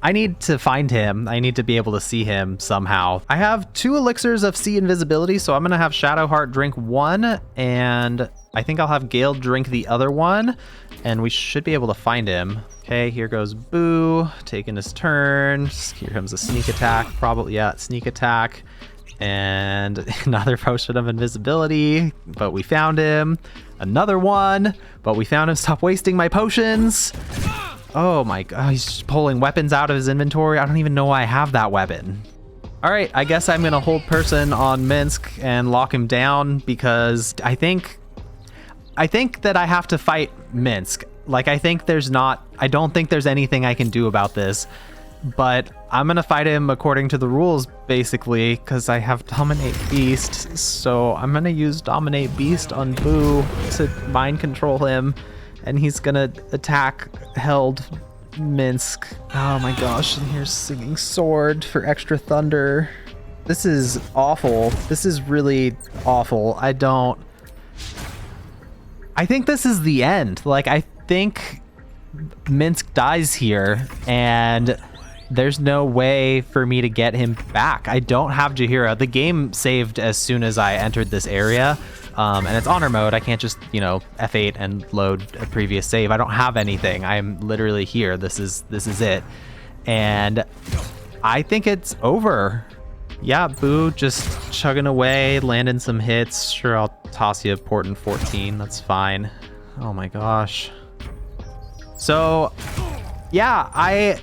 I need to find him. I need to be able to see him somehow. I have 2 elixirs of sea invisibility, so I'm gonna have Shadowheart drink 1, and I think I'll have Gale drink the other one, and we should be able to find him. Okay, here goes Boo, taking his turn. Here comes a sneak attack, probably, yeah, sneak attack. And another potion of invisibility, but we found him. Another one, but we found him. Stop wasting my potions. Oh my god, he's just pulling weapons out of his inventory. I don't even know why I have that weapon. All right, I guess I'm gonna hold person on Minsk and lock him down because I think that I have to fight Minsk. Like, I don't think there's anything I can do about this, but I'm gonna fight him according to the rules, basically, because I have Dominate Beast. So I'm gonna use Dominate Beast on Boo to mind control him, and he's gonna attack held Minsk. Oh my gosh, and here's Singing Sword for extra thunder. This is awful. This is really awful. I think this is the end. Like, I think Minsk dies here, and there's no way for me to get him back. I don't have Jaheira. The game saved as soon as I entered this area, and it's honor mode. I can't just, F8 and load a previous save. I don't have anything. I'm literally here. This is it. And I think it's over. Yeah, Boo just chugging away, landing some hits. Sure, I'll toss you a port in 14. That's fine. Oh my gosh. So, yeah,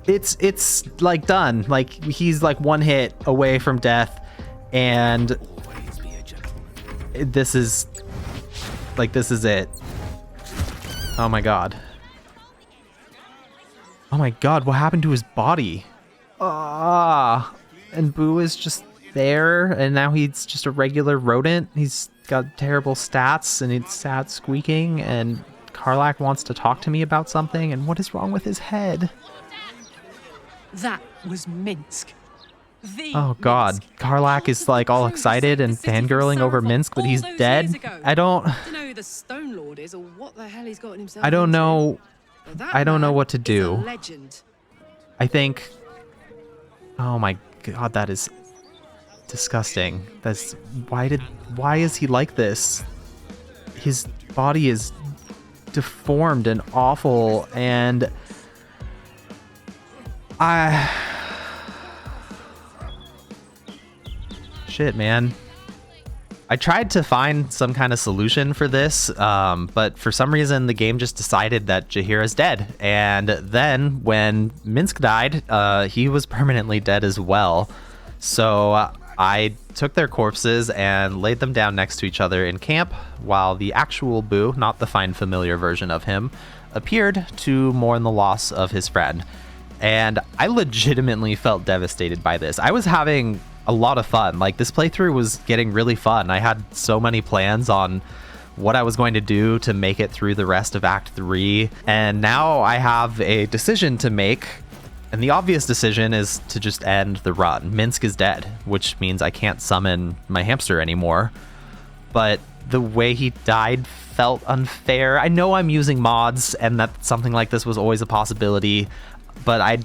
it's like done. Like, he's like one hit away from death, and this is it. Oh my god. Oh my god, what happened to his body? And Boo is just there, and now he's just a regular rodent. He's got terrible stats, and it's sad squeaking, and Karlach wants to talk to me about something, and what is wrong with his head? That was Minsk. Oh god, Karlach is like all excited and fangirling over Minsk, but he's dead. I don't know who the Stone Lord is or what the hell he's got himself. I don't know what to do. Legend. I think, oh my god, that is disgusting. Why is he like this? His body is deformed and awful, and shit, man. I tried to find some kind of solution for this, but for some reason the game just decided that Jaheira's dead. And then when Minsk died, he was permanently dead as well. So I took their corpses and laid them down next to each other in camp, while the actual Boo, not the Find Familiar version of him, appeared to mourn the loss of his friend. And I legitimately felt devastated by this. I was having a lot of fun. Like, this playthrough was getting really fun. I had so many plans on what I was going to do to make it through the rest of Act 3. And now I have a decision to make. And the obvious decision is to just end the run. Minsk is dead, which means I can't summon my hamster anymore. But the way he died felt unfair. I know I'm using mods and that something like this was always a possibility, but I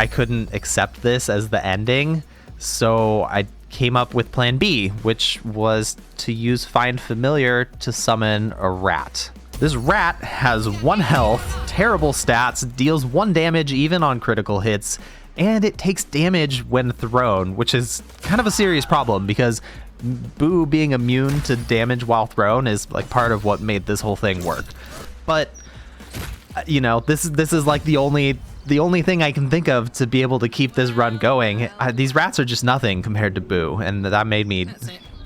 couldn't accept this as the ending. So I came up with plan B, which was to use Find Familiar to summon a rat. This rat has 1 health, terrible stats, deals 1 damage even on critical hits, and it takes damage when thrown, which is kind of a serious problem because Boo being immune to damage while thrown is like part of what made this whole thing work. But you know, this is like the only thing I can think of to be able to keep this run going. These rats are just nothing compared to Boo, and that made me...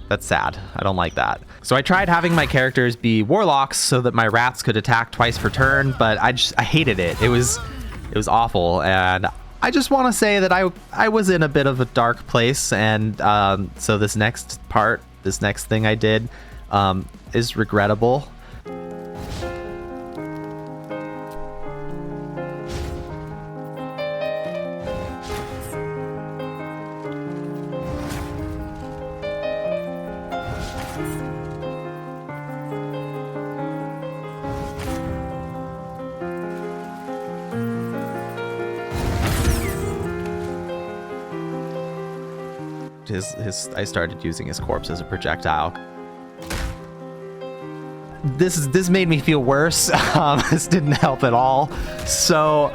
That's sad. I don't like that. So I tried having my characters be warlocks so that my rats could attack twice per turn, but I hated it. It was awful, and I just want to say that I was in a bit of a dark place, and so this next thing I did is regrettable. I started using his corpse as a projectile. This made me feel worse. This didn't help at all. So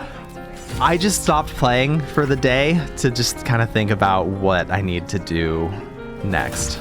I just stopped playing for the day to just kind of think about what I need to do next.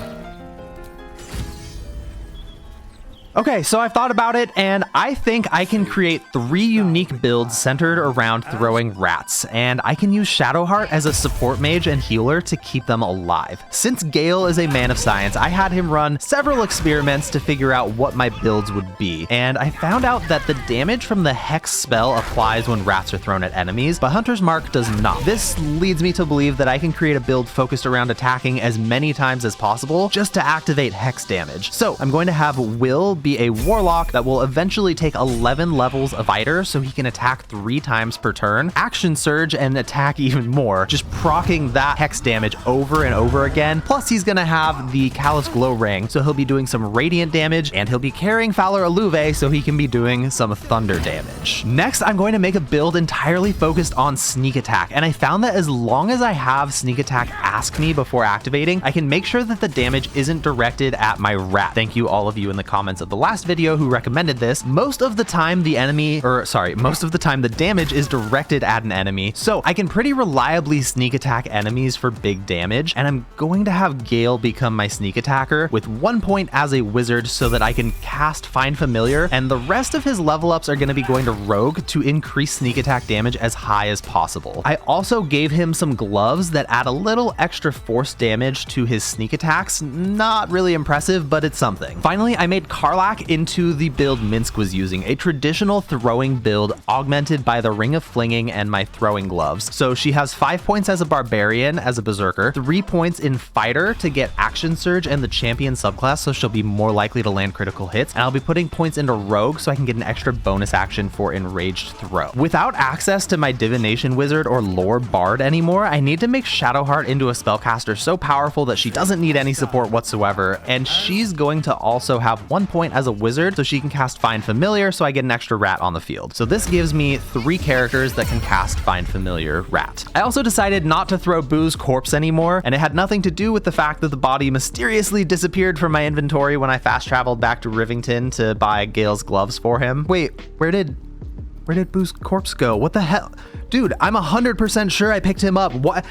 Okay, so I've thought about it, and I think I can create 3 unique builds centered around throwing rats, and I can use Shadowheart as a support mage and healer to keep them alive. Since Gale is a man of science, I had him run several experiments to figure out what my builds would be, and I found out that the damage from the Hex spell applies when rats are thrown at enemies, but Hunter's Mark does not. This leads me to believe that I can create a build focused around attacking as many times as possible just to activate Hex damage. So I'm going to have Will be a warlock that will eventually take 11 levels of fighter so he can attack 3 times per turn, action surge, and attack even more, just proccing that hex damage over and over again. Plus he's gonna have the Callous Glow Ring, so he'll be doing some radiant damage, and he'll be carrying Fowler Alluve, so he can be doing some thunder damage. Next, I'm going to make a build entirely focused on sneak attack, and I found that as long as I have sneak attack ask me before activating, I can make sure that the damage isn't directed at my rat. Thank you all of you in the comments of the last video who recommended this. Most of the time the damage is directed at an enemy, so I can pretty reliably sneak attack enemies for big damage, and I'm going to have Gale become my sneak attacker with 1 point as a wizard so that I can cast Find Familiar, and the rest of his level ups are going to be going to Rogue to increase sneak attack damage as high as possible. I also gave him some gloves that add a little extra force damage to his sneak attacks. Not really impressive, but it's something. Finally, I made Karlach into the build Minsk was using, a traditional throwing build augmented by the Ring of Flinging and my throwing gloves. So she has 5 points as a barbarian, as a berserker, 3 points in fighter to get action surge and the champion subclass, so she'll be more likely to land critical hits, and I'll be putting points into rogue so I can get an extra bonus action for enraged throw. Without access to my divination wizard or lore bard anymore, I need to make Shadowheart into a spellcaster so powerful that she doesn't need any support whatsoever, and she's going to also have 1 point as a wizard so she can cast Find Familiar, so I get an extra rat on the field. So this gives me 3 characters that can cast Find Familiar rat. I also decided not to throw Boo's corpse anymore, and it had nothing to do with the fact that the body mysteriously disappeared from my inventory when I fast traveled back to Rivington to buy Gale's gloves for him. Wait, where did Boo's corpse go? What the hell? Dude, I'm 100% sure I picked him up. Why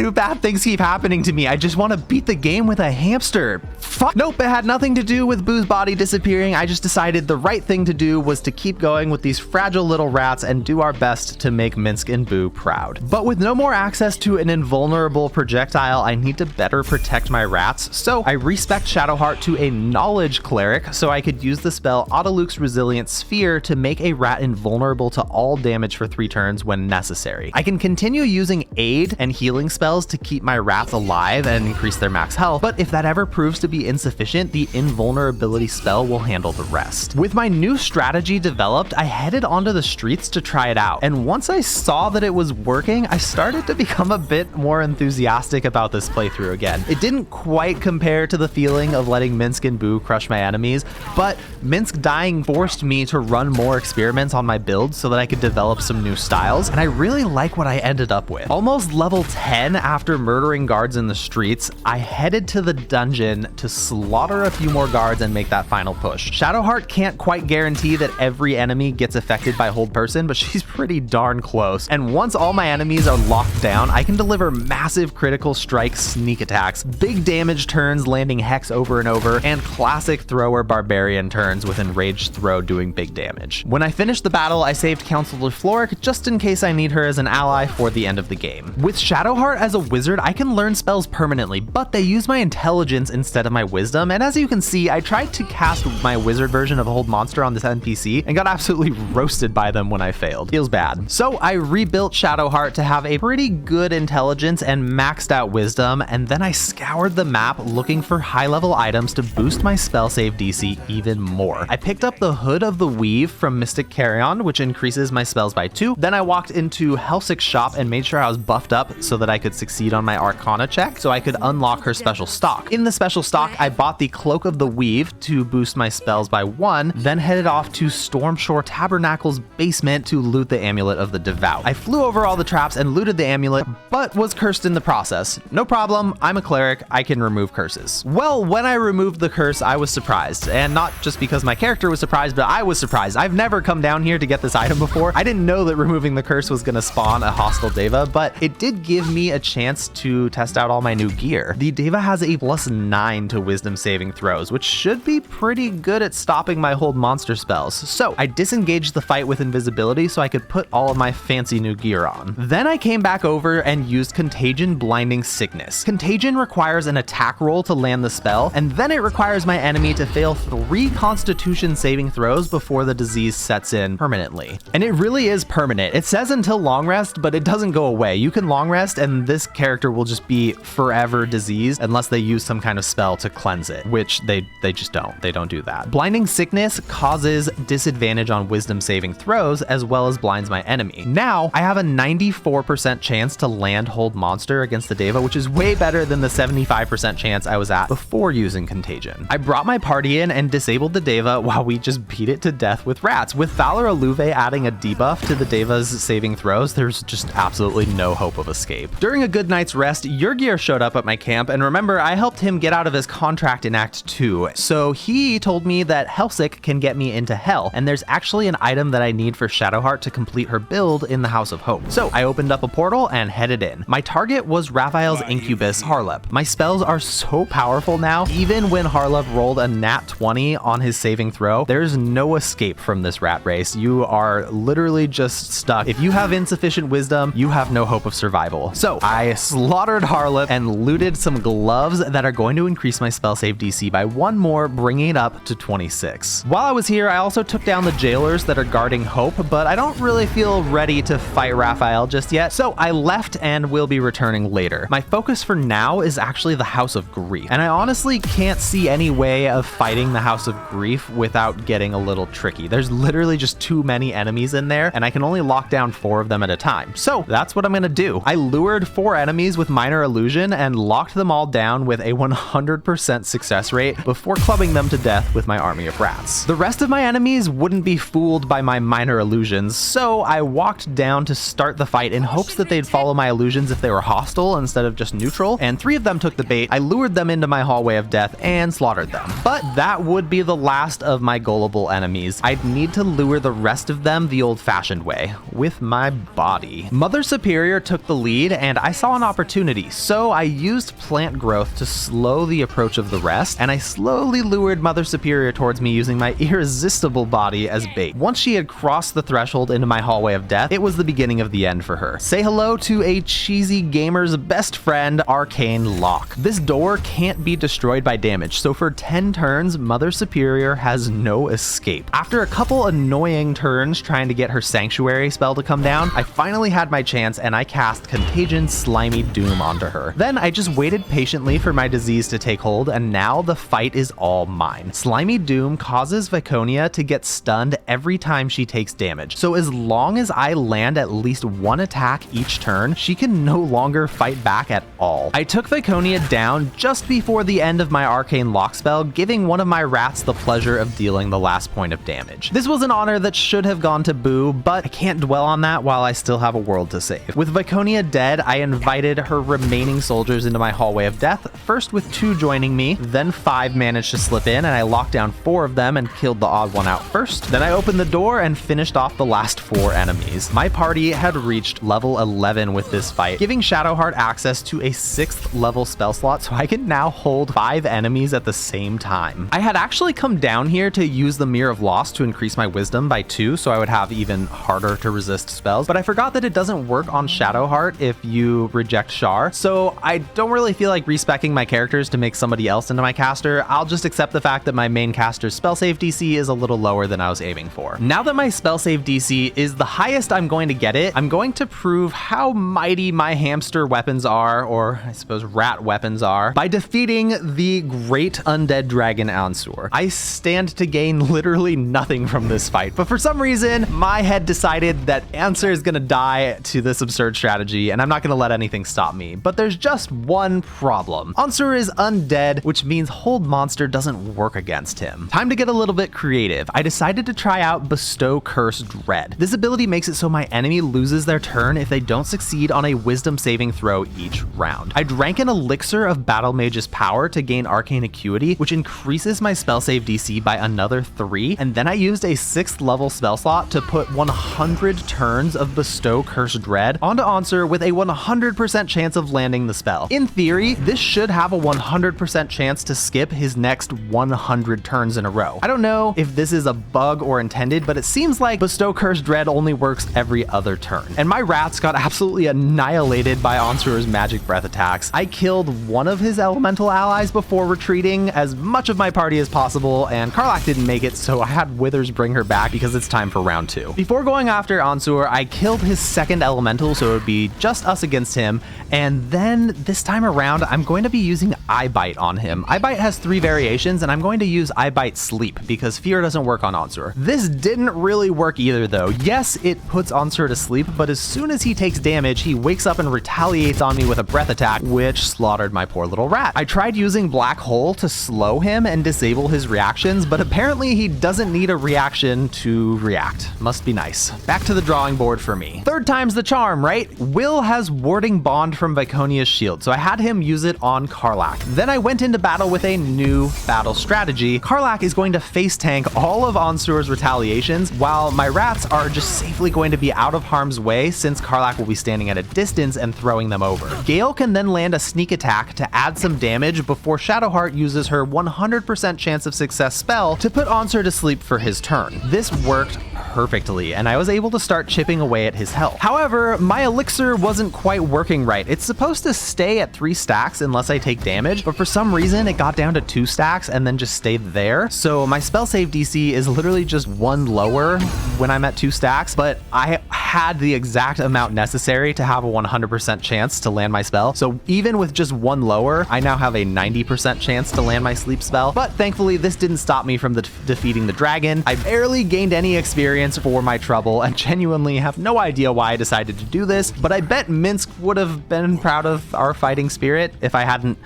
do bad things keep happening to me? I just want to beat the game with a hamster. Fuck. Nope, it had nothing to do with Boo's body disappearing. I just decided the right thing to do was to keep going with these fragile little rats and do our best to make Minsk and Boo proud. But with no more access to an invulnerable projectile, I need to better protect my rats. So I respec Shadowheart to a knowledge cleric so I could use the spell Autoluke's Resilient Sphere to make a rat invulnerable to all damage for 3 turns when necessary. I can continue using aid and healing spells to keep my rats alive and increase their max health, but if that ever proves to be insufficient, the invulnerability spell will handle the rest. With my new strategy developed, I headed onto the streets to try it out, and once I saw that it was working, I started to become a bit more enthusiastic about this playthrough again. It didn't quite compare to the feeling of letting Minsk and Boo crush my enemies, but Minsk dying forced me to run more experiments on my build so that I could develop some new styles, and and I really like what I ended up with. Almost level 10 after murdering guards in the streets, I headed to the dungeon to slaughter a few more guards and make that final push. Shadowheart can't quite guarantee that every enemy gets affected by hold person, but she's pretty darn close. And once all my enemies are locked down, I can deliver massive critical strike sneak attacks, big damage turns landing hex over and over, and classic thrower barbarian turns with enraged throw doing big damage. When I finished the battle, I saved Counselor Floric just in case I need her as an ally for the end of the game. With Shadowheart as a wizard, I can learn spells permanently, but they use my intelligence instead of my wisdom, and as you can see, I tried to cast my wizard version of Hold Monster on this NPC and got absolutely roasted by them when I failed. Feels bad. So I rebuilt Shadowheart to have a pretty good intelligence and maxed out wisdom, and then I scoured the map looking for high-level items to boost my spell save DC even more. I picked up the Hood of the Weave from Mystic Carrion, which increases my spells by 2. Then I walked into Helsic's shop and made sure I was buffed up so that I could succeed on my Arcana check, so I could unlock her special stock. In the special stock, I bought the Cloak of the Weave to boost my spells by 1, then headed off to Stormshore Tabernacle's basement to loot the Amulet of the Devout. I flew over all the traps and looted the amulet, but was cursed in the process. No problem, I'm a cleric, I can remove curses. Well, when I removed the curse, I was surprised, and not just because my character was surprised, but I was surprised. I've never come down here to get this item before. I didn't know that removing the curse was gonna spawn a hostile Deva, but it did give me a chance to test out all my new gear. The Deva has a +9 to wisdom saving throws, which should be pretty good at stopping my hold monster spells. So I disengaged the fight with invisibility so I could put all of my fancy new gear on. Then I came back over and used Contagion Blinding Sickness. Contagion requires an attack roll to land the spell, and then it requires my enemy to fail 3 Constitution saving throws before the disease sets in permanently. And it really is permanent. It says until long rest, but it doesn't go away. You can long rest and this character will just be forever diseased unless they use some kind of spell to cleanse it, which they just don't. They don't do that. Blinding Sickness causes disadvantage on wisdom saving throws as well as blinds my enemy. Now I have a 94% chance to land hold monster against the Deva, which is way better than the 75% chance I was at before using Contagion. I brought my party in and disabled the Deva while we just beat it to death with rats. With Valor Alluve adding a debuff to the Deva's saving throws, there's just absolutely no hope of escape. During a good night's rest, Yurgir showed up at my camp, and remember, I helped him get out of his contract in Act 2, so he told me that Helsic can get me into Hell, and there's actually an item that I need for Shadowheart to complete her build in the House of Hope. So I opened up a portal and headed in. My target was Raphael's Incubus, Harlep. My spells are so powerful now, even when Harlep rolled a nat 20 on his saving throw, there's no escape from this rat race. You are literally just stuck. If you have insufficient wisdom, you have no hope of survival. So I slaughtered Harlep and looted some gloves that are going to increase my spell save DC by 1 more, bringing it up to 26. While I was here, I also took down the jailers that are guarding Hope, but I don't really feel ready to fight Raphael just yet, so I left and will be returning later. My focus for now is actually the House of Grief, and I honestly can't see any way of fighting the House of Grief without getting a little tricky. There's literally just too many enemies in there, and I can only lock down 4 of them at a time. So that's what I'm gonna do. I lured 4 enemies with Minor Illusion and locked them all down with a 100% success rate before clubbing them to death with my army of rats. The rest of my enemies wouldn't be fooled by my Minor Illusions, so I walked down to start the fight in hopes that they'd follow my illusions if they were hostile instead of just neutral, and 3 of them took the bait. I lured them into my hallway of death and slaughtered them. But that would be the last of my gullible enemies. I'd need to lure the rest of them the old-fashioned way, with my body. Mother Superior took the lead, and I saw an opportunity, so I used plant growth to slow the approach of the rest, and I slowly lured Mother Superior towards me using my irresistible body as bait. Once she had crossed the threshold into my hallway of death, it was the beginning of the end for her. Say hello to a cheesy gamer's best friend, Arcane Lock. This door can't be destroyed by damage, so for 10 turns, Mother Superior has no escape. After a couple annoying turns trying to get her Sanctuary spell to come down, I finally had my chance and I cast Contagion Slimy Doom onto her. Then I just waited patiently for my disease to take hold, and now the fight is all mine. Slimy Doom causes Viconia to get stunned every time she takes damage, so as long as I land at least 1 attack each turn, she can no longer fight back at all. I took Viconia down just before the end of my Arcane Lock spell, giving one of my rats the pleasure of dealing the last point of damage. This was an honor that should have gone to Boo, but I can't dwell on that while I still have a world to save. With Viconia dead, I invited her remaining soldiers into my hallway of death, first with 2 joining me, then 5 managed to slip in, and I locked down 4 of them and killed the odd one out first. Then I opened the door and finished off the last 4 enemies. My party had reached level 11 with this fight, giving Shadowheart access to a 6th level spell slot, so I can now hold 5 enemies at the same time. I had actually come down here to use the Mirror of Loss to increase my wisdom by 2, so I would have even harder to resist spells, but I forgot that it doesn't work on Shadowheart if you reject Shar, so I don't really feel like respecking my characters to make somebody else into my caster. I'll just accept the fact that my main caster's spell save DC is a little lower than I was aiming for. Now that my spell save DC is the highest I'm going to get it, I'm going to prove how mighty my hamster weapons are, or I suppose rat weapons are, by defeating the great undead dragon Ansur. I stand to gain literally nothing from this fight, but for some reason, my head decided that Ansur is gonna die to this absurd strategy, and I'm not gonna let anything stop me. But there's just one problem. Ansur is undead, which means Hold Monster doesn't work against him. Time to get a little bit creative. I decided to try out Bestow Curse Dread. This ability makes it so my enemy loses their turn if they don't succeed on a wisdom saving throw each round. I drank an elixir of Battle Mage's power to gain Arcane Acuity, which increases my spell save DC by another 3, and then I used a 6th level spell slot to put 100 turns of Bestow Curse Dread onto Ansur with a 100% chance of landing the spell. In theory, this should have a 100% chance to skip his next 100 turns in a row. I don't know if this is a bug or intended, but it seems like Bestow Curse Dread only works every other turn. And my rats got absolutely annihilated by Ansur's magic breath attacks. I killed one of his elemental allies before retreating as much of my party as possible, and Karlach didn't make it, so I had Withers bring her back because it's time for round 2. Before going after Ansur, I killed his 2nd elemental, so it would be just us against him, and then this time around, I'm going to be using Eye Bite on him. Eye Bite has 3 variations, and I'm going to use Eye Bite Sleep because Fear doesn't work on Ansur. This didn't really work either though. Yes, it puts Ansur to sleep, but as soon as he takes damage, he wakes up and retaliates on me with a breath attack, which slaughtered my poor little rat. I tried using Black Hole to slow him and disable his reactions, but apparently he doesn't need a reaction to react. Must be nice. Back to the drawing board for me. 3rd time's the charm, right? Will has Warding Bond from Viconia's shield, so I had him use it on Karlach. Then I went into battle with a new battle strategy. Karlach is going to face tank all of Ansur's retaliations, while my rats are just safely going to be out of harm's way since Karlach will be standing at a distance and throwing them over. Gale can then land a sneak attack to add some damage before Shadowheart uses her 100% chance of success spell to put Ansur to sleep for his turn. This worked perfectly, and I was able to start chipping away at his health. However, my elixir wasn't quite working right. It's supposed to stay at 3 stacks unless I take damage, but for some reason it got down to 2 stacks and then just stayed there. So my spell save DC is literally just 1 lower when I'm at 2 stacks, but I had the exact amount necessary to have a 100% chance to land my spell. So even with just 1 lower, I now have a 90% chance to land my sleep spell. But thankfully, this didn't stop me from defeating the dragon. I barely gained any experience for my trouble and genuinely have no idea why I decided to do this, but I bet Minsk would have been proud of our fighting spirit if I hadn't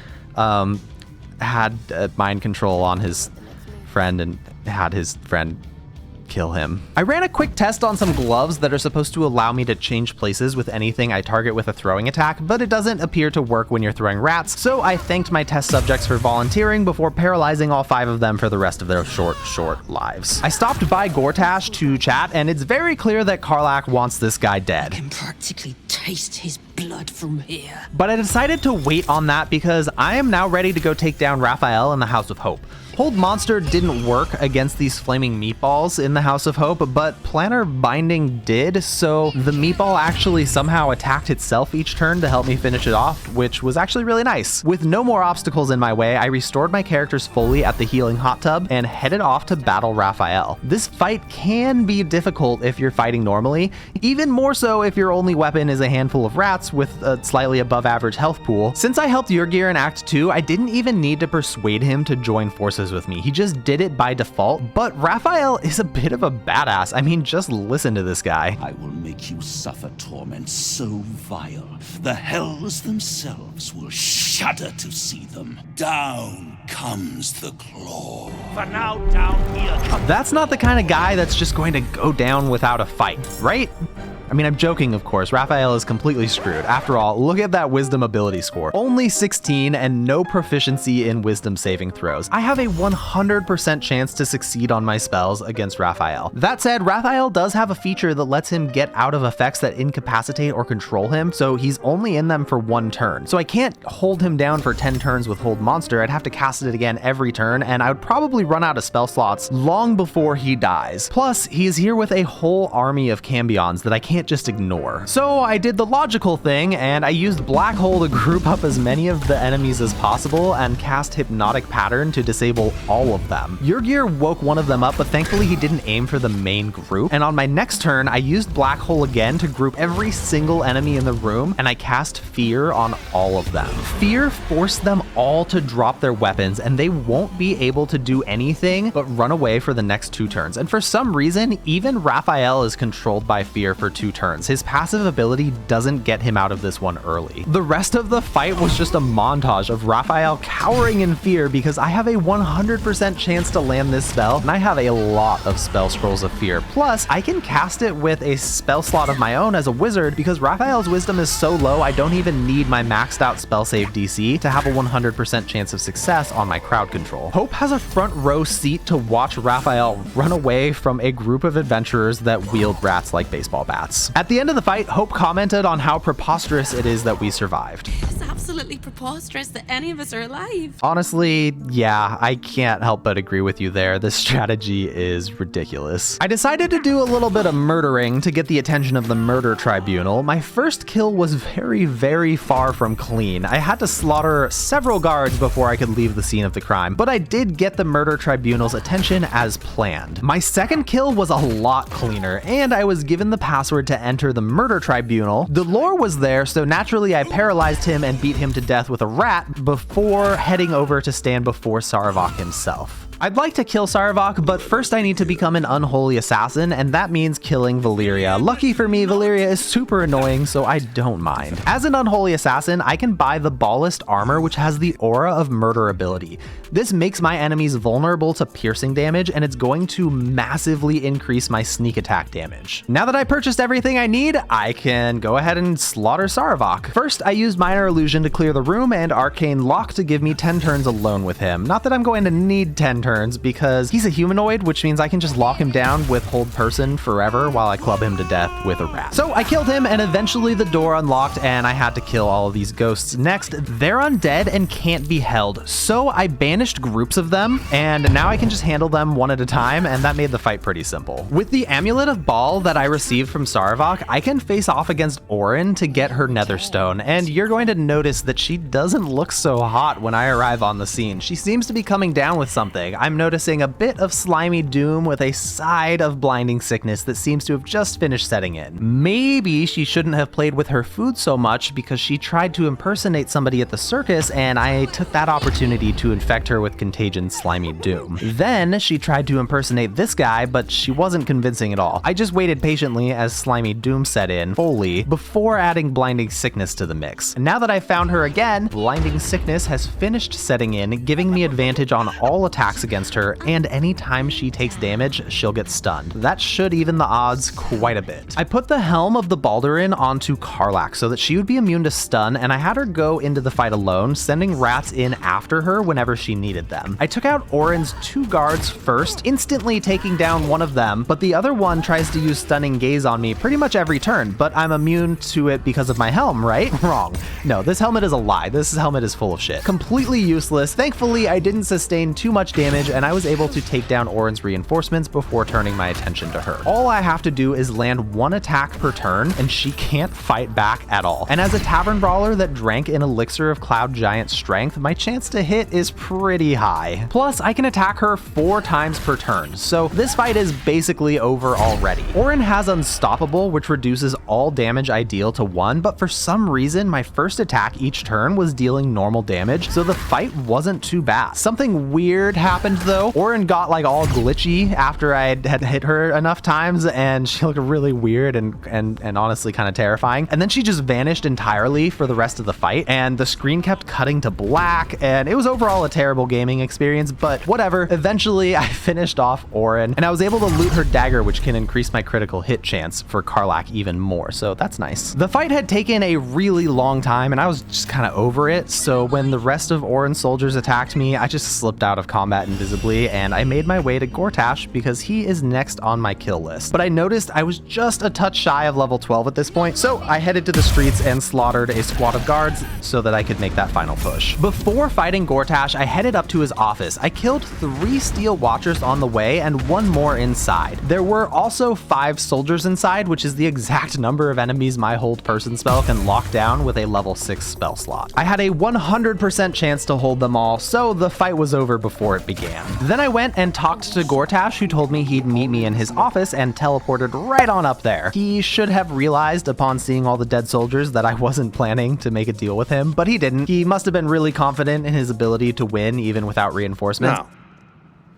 had mind control on his friend and had his friend kill him. I ran a quick test on some gloves that are supposed to allow me to change places with anything I target with a throwing attack, but it doesn't appear to work when you're throwing rats, so I thanked my test subjects for volunteering before paralyzing all 5 of them for the rest of their short lives. I stopped by Gortash to chat, and it's very clear that Karlach wants this guy dead. I can practically taste his blood from here. But I decided to wait on that because I am now ready to go take down Raphael in the House of Hope. Hold Monster didn't work against these flaming meatballs in the House of Hope, but Planner Binding did, so the meatball actually somehow attacked itself each turn to help me finish it off, which was actually really nice. With no more obstacles in my way, I restored my characters fully at the healing hot tub and headed off to battle Raphael. This fight can be difficult if you're fighting normally, even more so if your only weapon is a handful of rats with a slightly above average health pool. Since I helped Yrgir in Act 2, I didn't even need to persuade him to join forces with me. He just did it by default, but Raphael is a bit of a badass. I mean, just listen to this guy. I will make you suffer torment so vile, the hells themselves will shudder to see them. Down comes the claw. For now, down here comes... That's not the kind of guy that's just going to go down without a fight, right? I mean, I'm joking, of course. Raphael is completely screwed. After all, look at that wisdom ability score. Only 16 and no proficiency in wisdom saving throws. I have a 100% chance to succeed on my spells against Raphael. That said, Raphael does have a feature that lets him get out of effects that incapacitate or control him, so he's only in them for 1 turn. So I can't hold him down for 10 turns with Hold Monster. I'd have to cast it again every turn, and I would probably run out of spell slots long before he dies. Plus, he is here with a whole army of Cambions that I can't just ignore. So I did the logical thing, and I used Black Hole to group up as many of the enemies as possible and cast Hypnotic Pattern to disable all of them. Yurgir woke one of them up, but thankfully he didn't aim for the main group. And on my next turn, I used Black Hole again to group every single enemy in the room, and I cast Fear on all of them. Fear forced them all to drop their weapons, and they won't be able to do anything but run away for the next 2 turns. And for some reason, even Raphael is controlled by Fear for 2 turns. His passive ability doesn't get him out of this one early. The rest of the fight was just a montage of Raphael cowering in fear because I have a 100% chance to land this spell, and I have a lot of spell scrolls of fear. Plus, I can cast it with a spell slot of my own as a wizard because Raphael's wisdom is so low I don't even need my maxed out spell save DC to have a 100% chance of success on my crowd control. Hope has a front row seat to watch Raphael run away from a group of adventurers that wield rats like baseball bats. At the end of the fight, Hope commented on how preposterous it is that we survived. It's absolutely preposterous that any of us are alive. Honestly, yeah, I can't help but agree with you there. This strategy is ridiculous. I decided to do a little bit of murdering to get the attention of the murder tribunal. My first kill was very far from clean. I had to slaughter several guards before I could leave the scene of the crime, but I did get the murder tribunal's attention as planned. My second kill was a lot cleaner, and I was given the password to enter the murder tribunal. The lore was there, so naturally I paralyzed him and beat him to death with a rat before heading over to stand before Sarevok himself. I'd like to kill Sarevok, but first I need to become an unholy assassin, and that means killing Valyria. Lucky for me, Valyria is super annoying, so I don't mind. As an unholy assassin, I can buy the Ballast armor, which has the Aura of Murder ability. This makes my enemies vulnerable to piercing damage, and it's going to massively increase my sneak attack damage. Now that I purchased everything I need, I can go ahead and slaughter Sarevok. First, I used Minor Illusion to clear the room and Arcane Lock to give me 10 turns alone with him. Not that I'm going to need 10 turns, because he's a humanoid, which means I can just lock him down with Hold Person forever while I club him to death with a rat. So I killed him, and eventually the door unlocked, and I had to kill all of these ghosts. Next, they're undead and can't be held, so I banished groups of them, and now I can just handle them one at a time, and that made the fight pretty simple. With the Amulet of Ball that I received from Sarevok, I can face off against Orin to get her Netherstone, and you're going to notice that she doesn't look so hot when I arrive on the scene. She seems to be coming down with something. I'm noticing a bit of slimy doom with a side of blinding sickness that seems to have just finished setting in. Maybe she shouldn't have played with her food so much because she tried to impersonate somebody at the circus, and I took that opportunity to infect her with contagion slimy doom. Then she tried to impersonate this guy, but she wasn't convincing at all. I just waited patiently as slimy doom set in fully before adding blinding sickness to the mix. And now that I've found her again, blinding sickness has finished setting in, giving me advantage on all attacks against her, and anytime she takes damage, she'll get stunned. That should even the odds quite a bit. I put the helm of the Baldurin onto Karlach so that she would be immune to stun, and I had her go into the fight alone, sending rats in after her whenever she needed them. I took out Orin's 2 guards first, instantly taking down one of them, but the other one tries to use Stunning Gaze on me pretty much every turn, but I'm immune to it because of my helm, right? Wrong. No, this helmet is a lie. This helmet is full of shit. Completely useless. Thankfully, I didn't sustain too much damage, and I was able to take down Orin's reinforcements before turning my attention to her. All I have to do is land 1 attack per turn, and she can't fight back at all. And as a tavern brawler that drank an elixir of Cloud Giant strength, my chance to hit is pretty high. Plus, I can attack her 4 times per turn, so this fight is basically over already. Orin has Unstoppable, which reduces all damage I deal to 1, but for some reason, my first attack each turn was dealing normal damage, so the fight wasn't too bad. Something weird happened happened though. Orin got like all glitchy after I had hit her enough times, and she looked really weird and honestly kind of terrifying. And then she just vanished entirely for the rest of the fight, and the screen kept cutting to black, and it was overall a terrible gaming experience, but whatever. Eventually I finished off Orin, and I was able to loot her dagger, which can increase my critical hit chance for Karlach even more, so that's nice. The fight had taken a really long time, and I was just kind of over it, so when the rest of Orin's soldiers attacked me, I just slipped out of combat invisibly, and I made my way to Gortash because he is next on my kill list. But I noticed I was just a touch shy of level 12 at this point, so I headed to the streets and slaughtered a squad of guards so that I could make that final push. Before fighting Gortash, I headed up to his office. I killed 3 Steel Watchers on the way and 1 more inside. There were also 5 soldiers inside, which is the exact number of enemies my hold person spell can lock down with a level 6 spell slot. I had a 100% chance to hold them all, so the fight was over before it began. Then I went and talked to Gortash, who told me he'd meet me in his office, and teleported right on up there. He should have realized upon seeing all the dead soldiers that I wasn't planning to make a deal with him, but he didn't. He must have been really confident in his ability to win even without reinforcements. Now,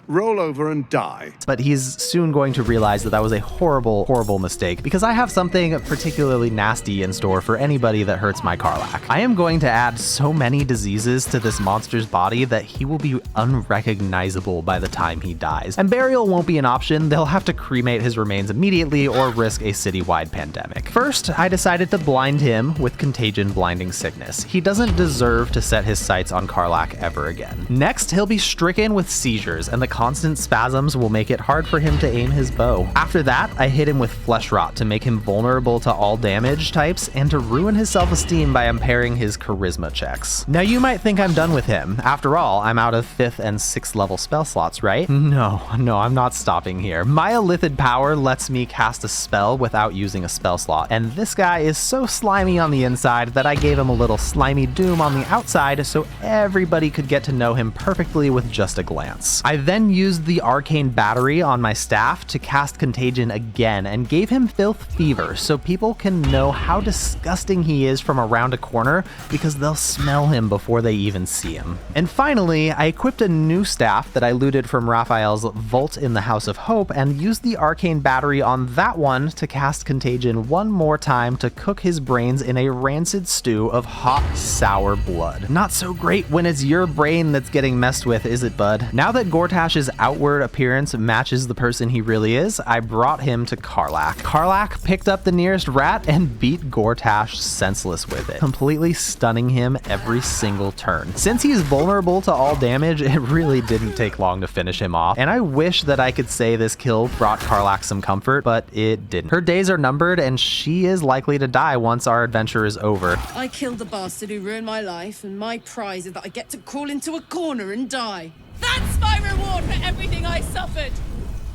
roll over and die. But he's soon going to realize that that was a horrible, horrible mistake, because I have something particularly nasty in store for anybody that hurts my Karlach. I am going to add so many diseases to this monster's body that he will be unrecognizable by the time he dies. And burial won't be an option. They'll have to cremate his remains immediately or risk a citywide pandemic. First, I decided to blind him with Contagion Blinding Sickness. He doesn't deserve to set his sights on Karlach ever again. Next, he'll be stricken with seizures, and the constant spasms will make it hard for him to aim his bow. After that, I hit him with Flesh Rot to make him vulnerable to all damage types and to ruin his self-esteem by impairing his charisma checks. Now you might think I'm done with him. After all, I'm out of 5th and 6th level spell slots, right? No, I'm not stopping here. My Illithid power lets me cast a spell without using a spell slot, and this guy is so slimy on the inside that I gave him a little slimy doom on the outside so everybody could get to know him perfectly with just a glance. I then used the Arcane Battery on my staff to cast Contagion again and gave him Filth Fever so people can know how disgusting he is from around a corner because they'll smell him before they even see him. And finally, I equipped a new staff that I looted from Raphael's vault in the House of Hope and used the Arcane Battery on that one to cast Contagion one more time to cook his brains in a rancid stew of hot, sour blood. Not so great when it's your brain that's getting messed with, is it, bud? Now that Gortash's outward appearance matches the person he really is, I brought him to Karlach. Karlach picked up the nearest rat and beat Gortash senseless with it, completely stunning him every single turn. Since he's vulnerable to all damage, it really didn't take long to finish him off, and I wish that I could say this kill brought Karlach some comfort, but it didn't. Her days are numbered, and she is likely to die once our adventure is over. I killed the bastard who ruined my life, and my prize is that I get to crawl into a corner and die. That's my reward for everything I suffered.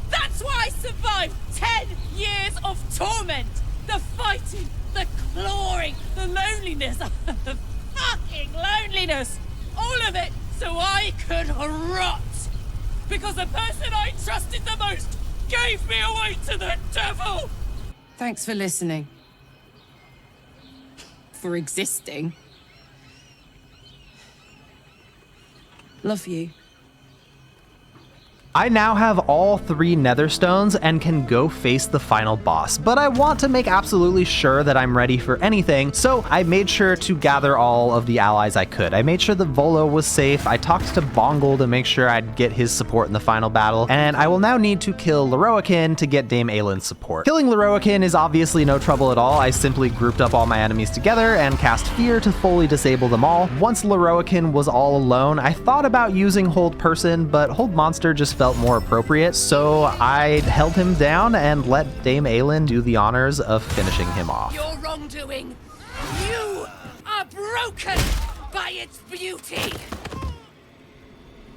That's why I survived 10 years of torment. The fighting, the clawing, the loneliness, the fucking loneliness. All of it so I could rot. Because the person I trusted the most gave me away to the devil. Thanks for listening. For existing. Love you. I now have all 3 nether stones and can go face the final boss, but I want to make absolutely sure that I'm ready for anything, so I made sure to gather all of the allies I could. I made sure that Volo was safe, I talked to Bongle to make sure I'd get his support in the final battle, and I will now need to kill Leroican to get Dame Aylin's support. Killing Leroican is obviously no trouble at all. I simply grouped up all my enemies together and cast Fear to fully disable them all. Once Leroican was all alone, I thought about using Hold Person, but Hold Monster just felt more appropriate, so I held him down and let Dame Aylin do the honors of finishing him off. Your wrongdoing, you are broken by its beauty.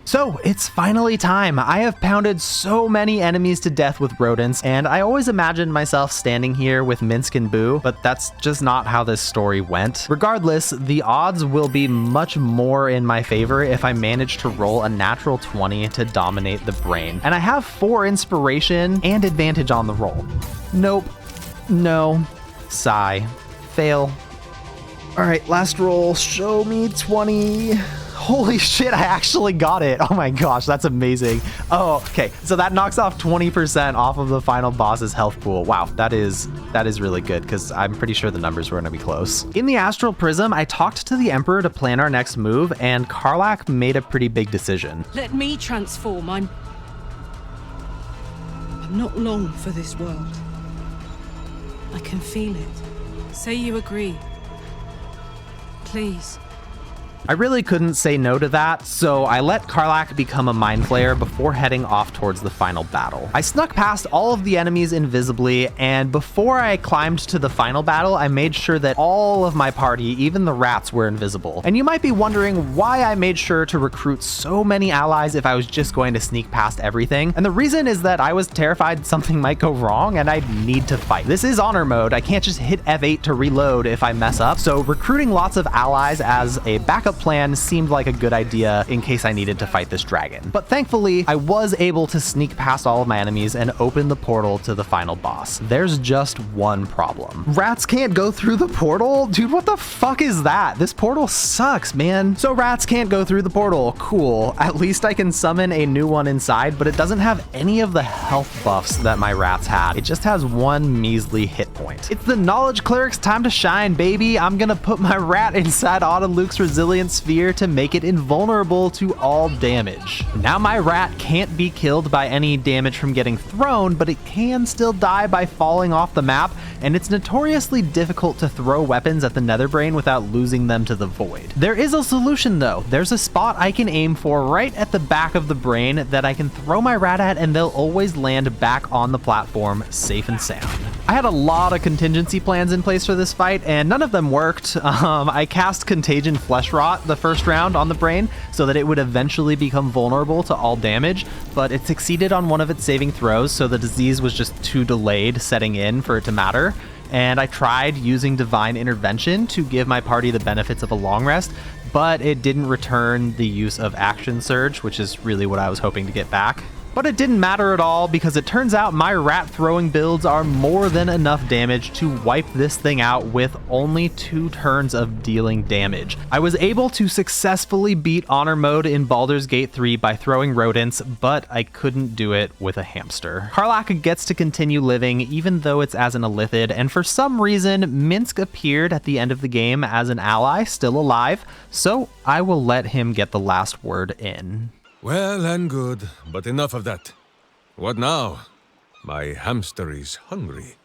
So it's finally time. I have pounded so many enemies to death with rodents, and I always imagined myself standing here with Minsk and Boo, but that's just not how this story went. Regardless, the odds will be much more in my favor if I manage to roll a natural 20 to dominate the brain. And I have 4 inspiration and advantage on the roll. Nope. No. Sigh. Fail. All right, last roll. Show me 20. Holy shit, I actually got it. Oh my gosh, that's amazing. Oh, okay. So that knocks off 20% off of the final boss's health pool. Wow, that is really good because I'm pretty sure the numbers were going to be close. In the Astral Prism, I talked to the Emperor to plan our next move, and Karlach made a pretty big decision. Let me transform. I'm not long for this world. I can feel it. Say you agree. Please. I really couldn't say no to that, so I let Karlach become a Mind Flayer before heading off towards the final battle. I snuck past all of the enemies invisibly, and before I climbed to the final battle, I made sure that all of my party, even the rats, were invisible. And you might be wondering why I made sure to recruit so many allies if I was just going to sneak past everything. And the reason is that I was terrified something might go wrong and I'd need to fight. This is honor mode. I can't just hit F8 to reload if I mess up, so recruiting lots of allies as a backup plan seemed like a good idea in case I needed to fight this dragon. But thankfully, I was able to sneak past all of my enemies and open the portal to the final boss. There's just one problem. Rats can't go through the portal? Dude, what the fuck is that? This portal sucks, man. So rats can't go through the portal. Cool. At least I can summon a new one inside, but it doesn't have any of the health buffs that my rats had. It just has one measly hit point. It's the Knowledge Cleric's time to shine, baby. I'm gonna put my rat inside Luke's Resilient Sphere to make it invulnerable to all damage. Now my rat can't be killed by any damage from getting thrown, but it can still die by falling off the map, and it's notoriously difficult to throw weapons at the Netherbrain without losing them to the void. There is a solution though. There's a spot I can aim for right at the back of the brain that I can throw my rat at, and they'll always land back on the platform safe and sound. I had a lot of contingency plans in place for this fight, and none of them worked. I cast Contagion Flesh Rot the first round on the brain so that it would eventually become vulnerable to all damage, but it succeeded on one of its saving throws, so the disease was just too delayed setting in for it to matter. And I tried using Divine Intervention to give my party the benefits of a long rest, but it didn't return the use of Action Surge, which is really what I was hoping to get back. But it didn't matter at all because it turns out my rat throwing builds are more than enough damage to wipe this thing out with only 2 turns of dealing damage. I was able to successfully beat honor mode in Baldur's Gate 3 by throwing rodents, but I couldn't do it with a hamster. Karlach gets to continue living even though it's as an Illithid, and for some reason Minsk appeared at the end of the game as an ally still alive, so I will let him get the last word in. Well and good, but enough of that. What now? My hamster is hungry.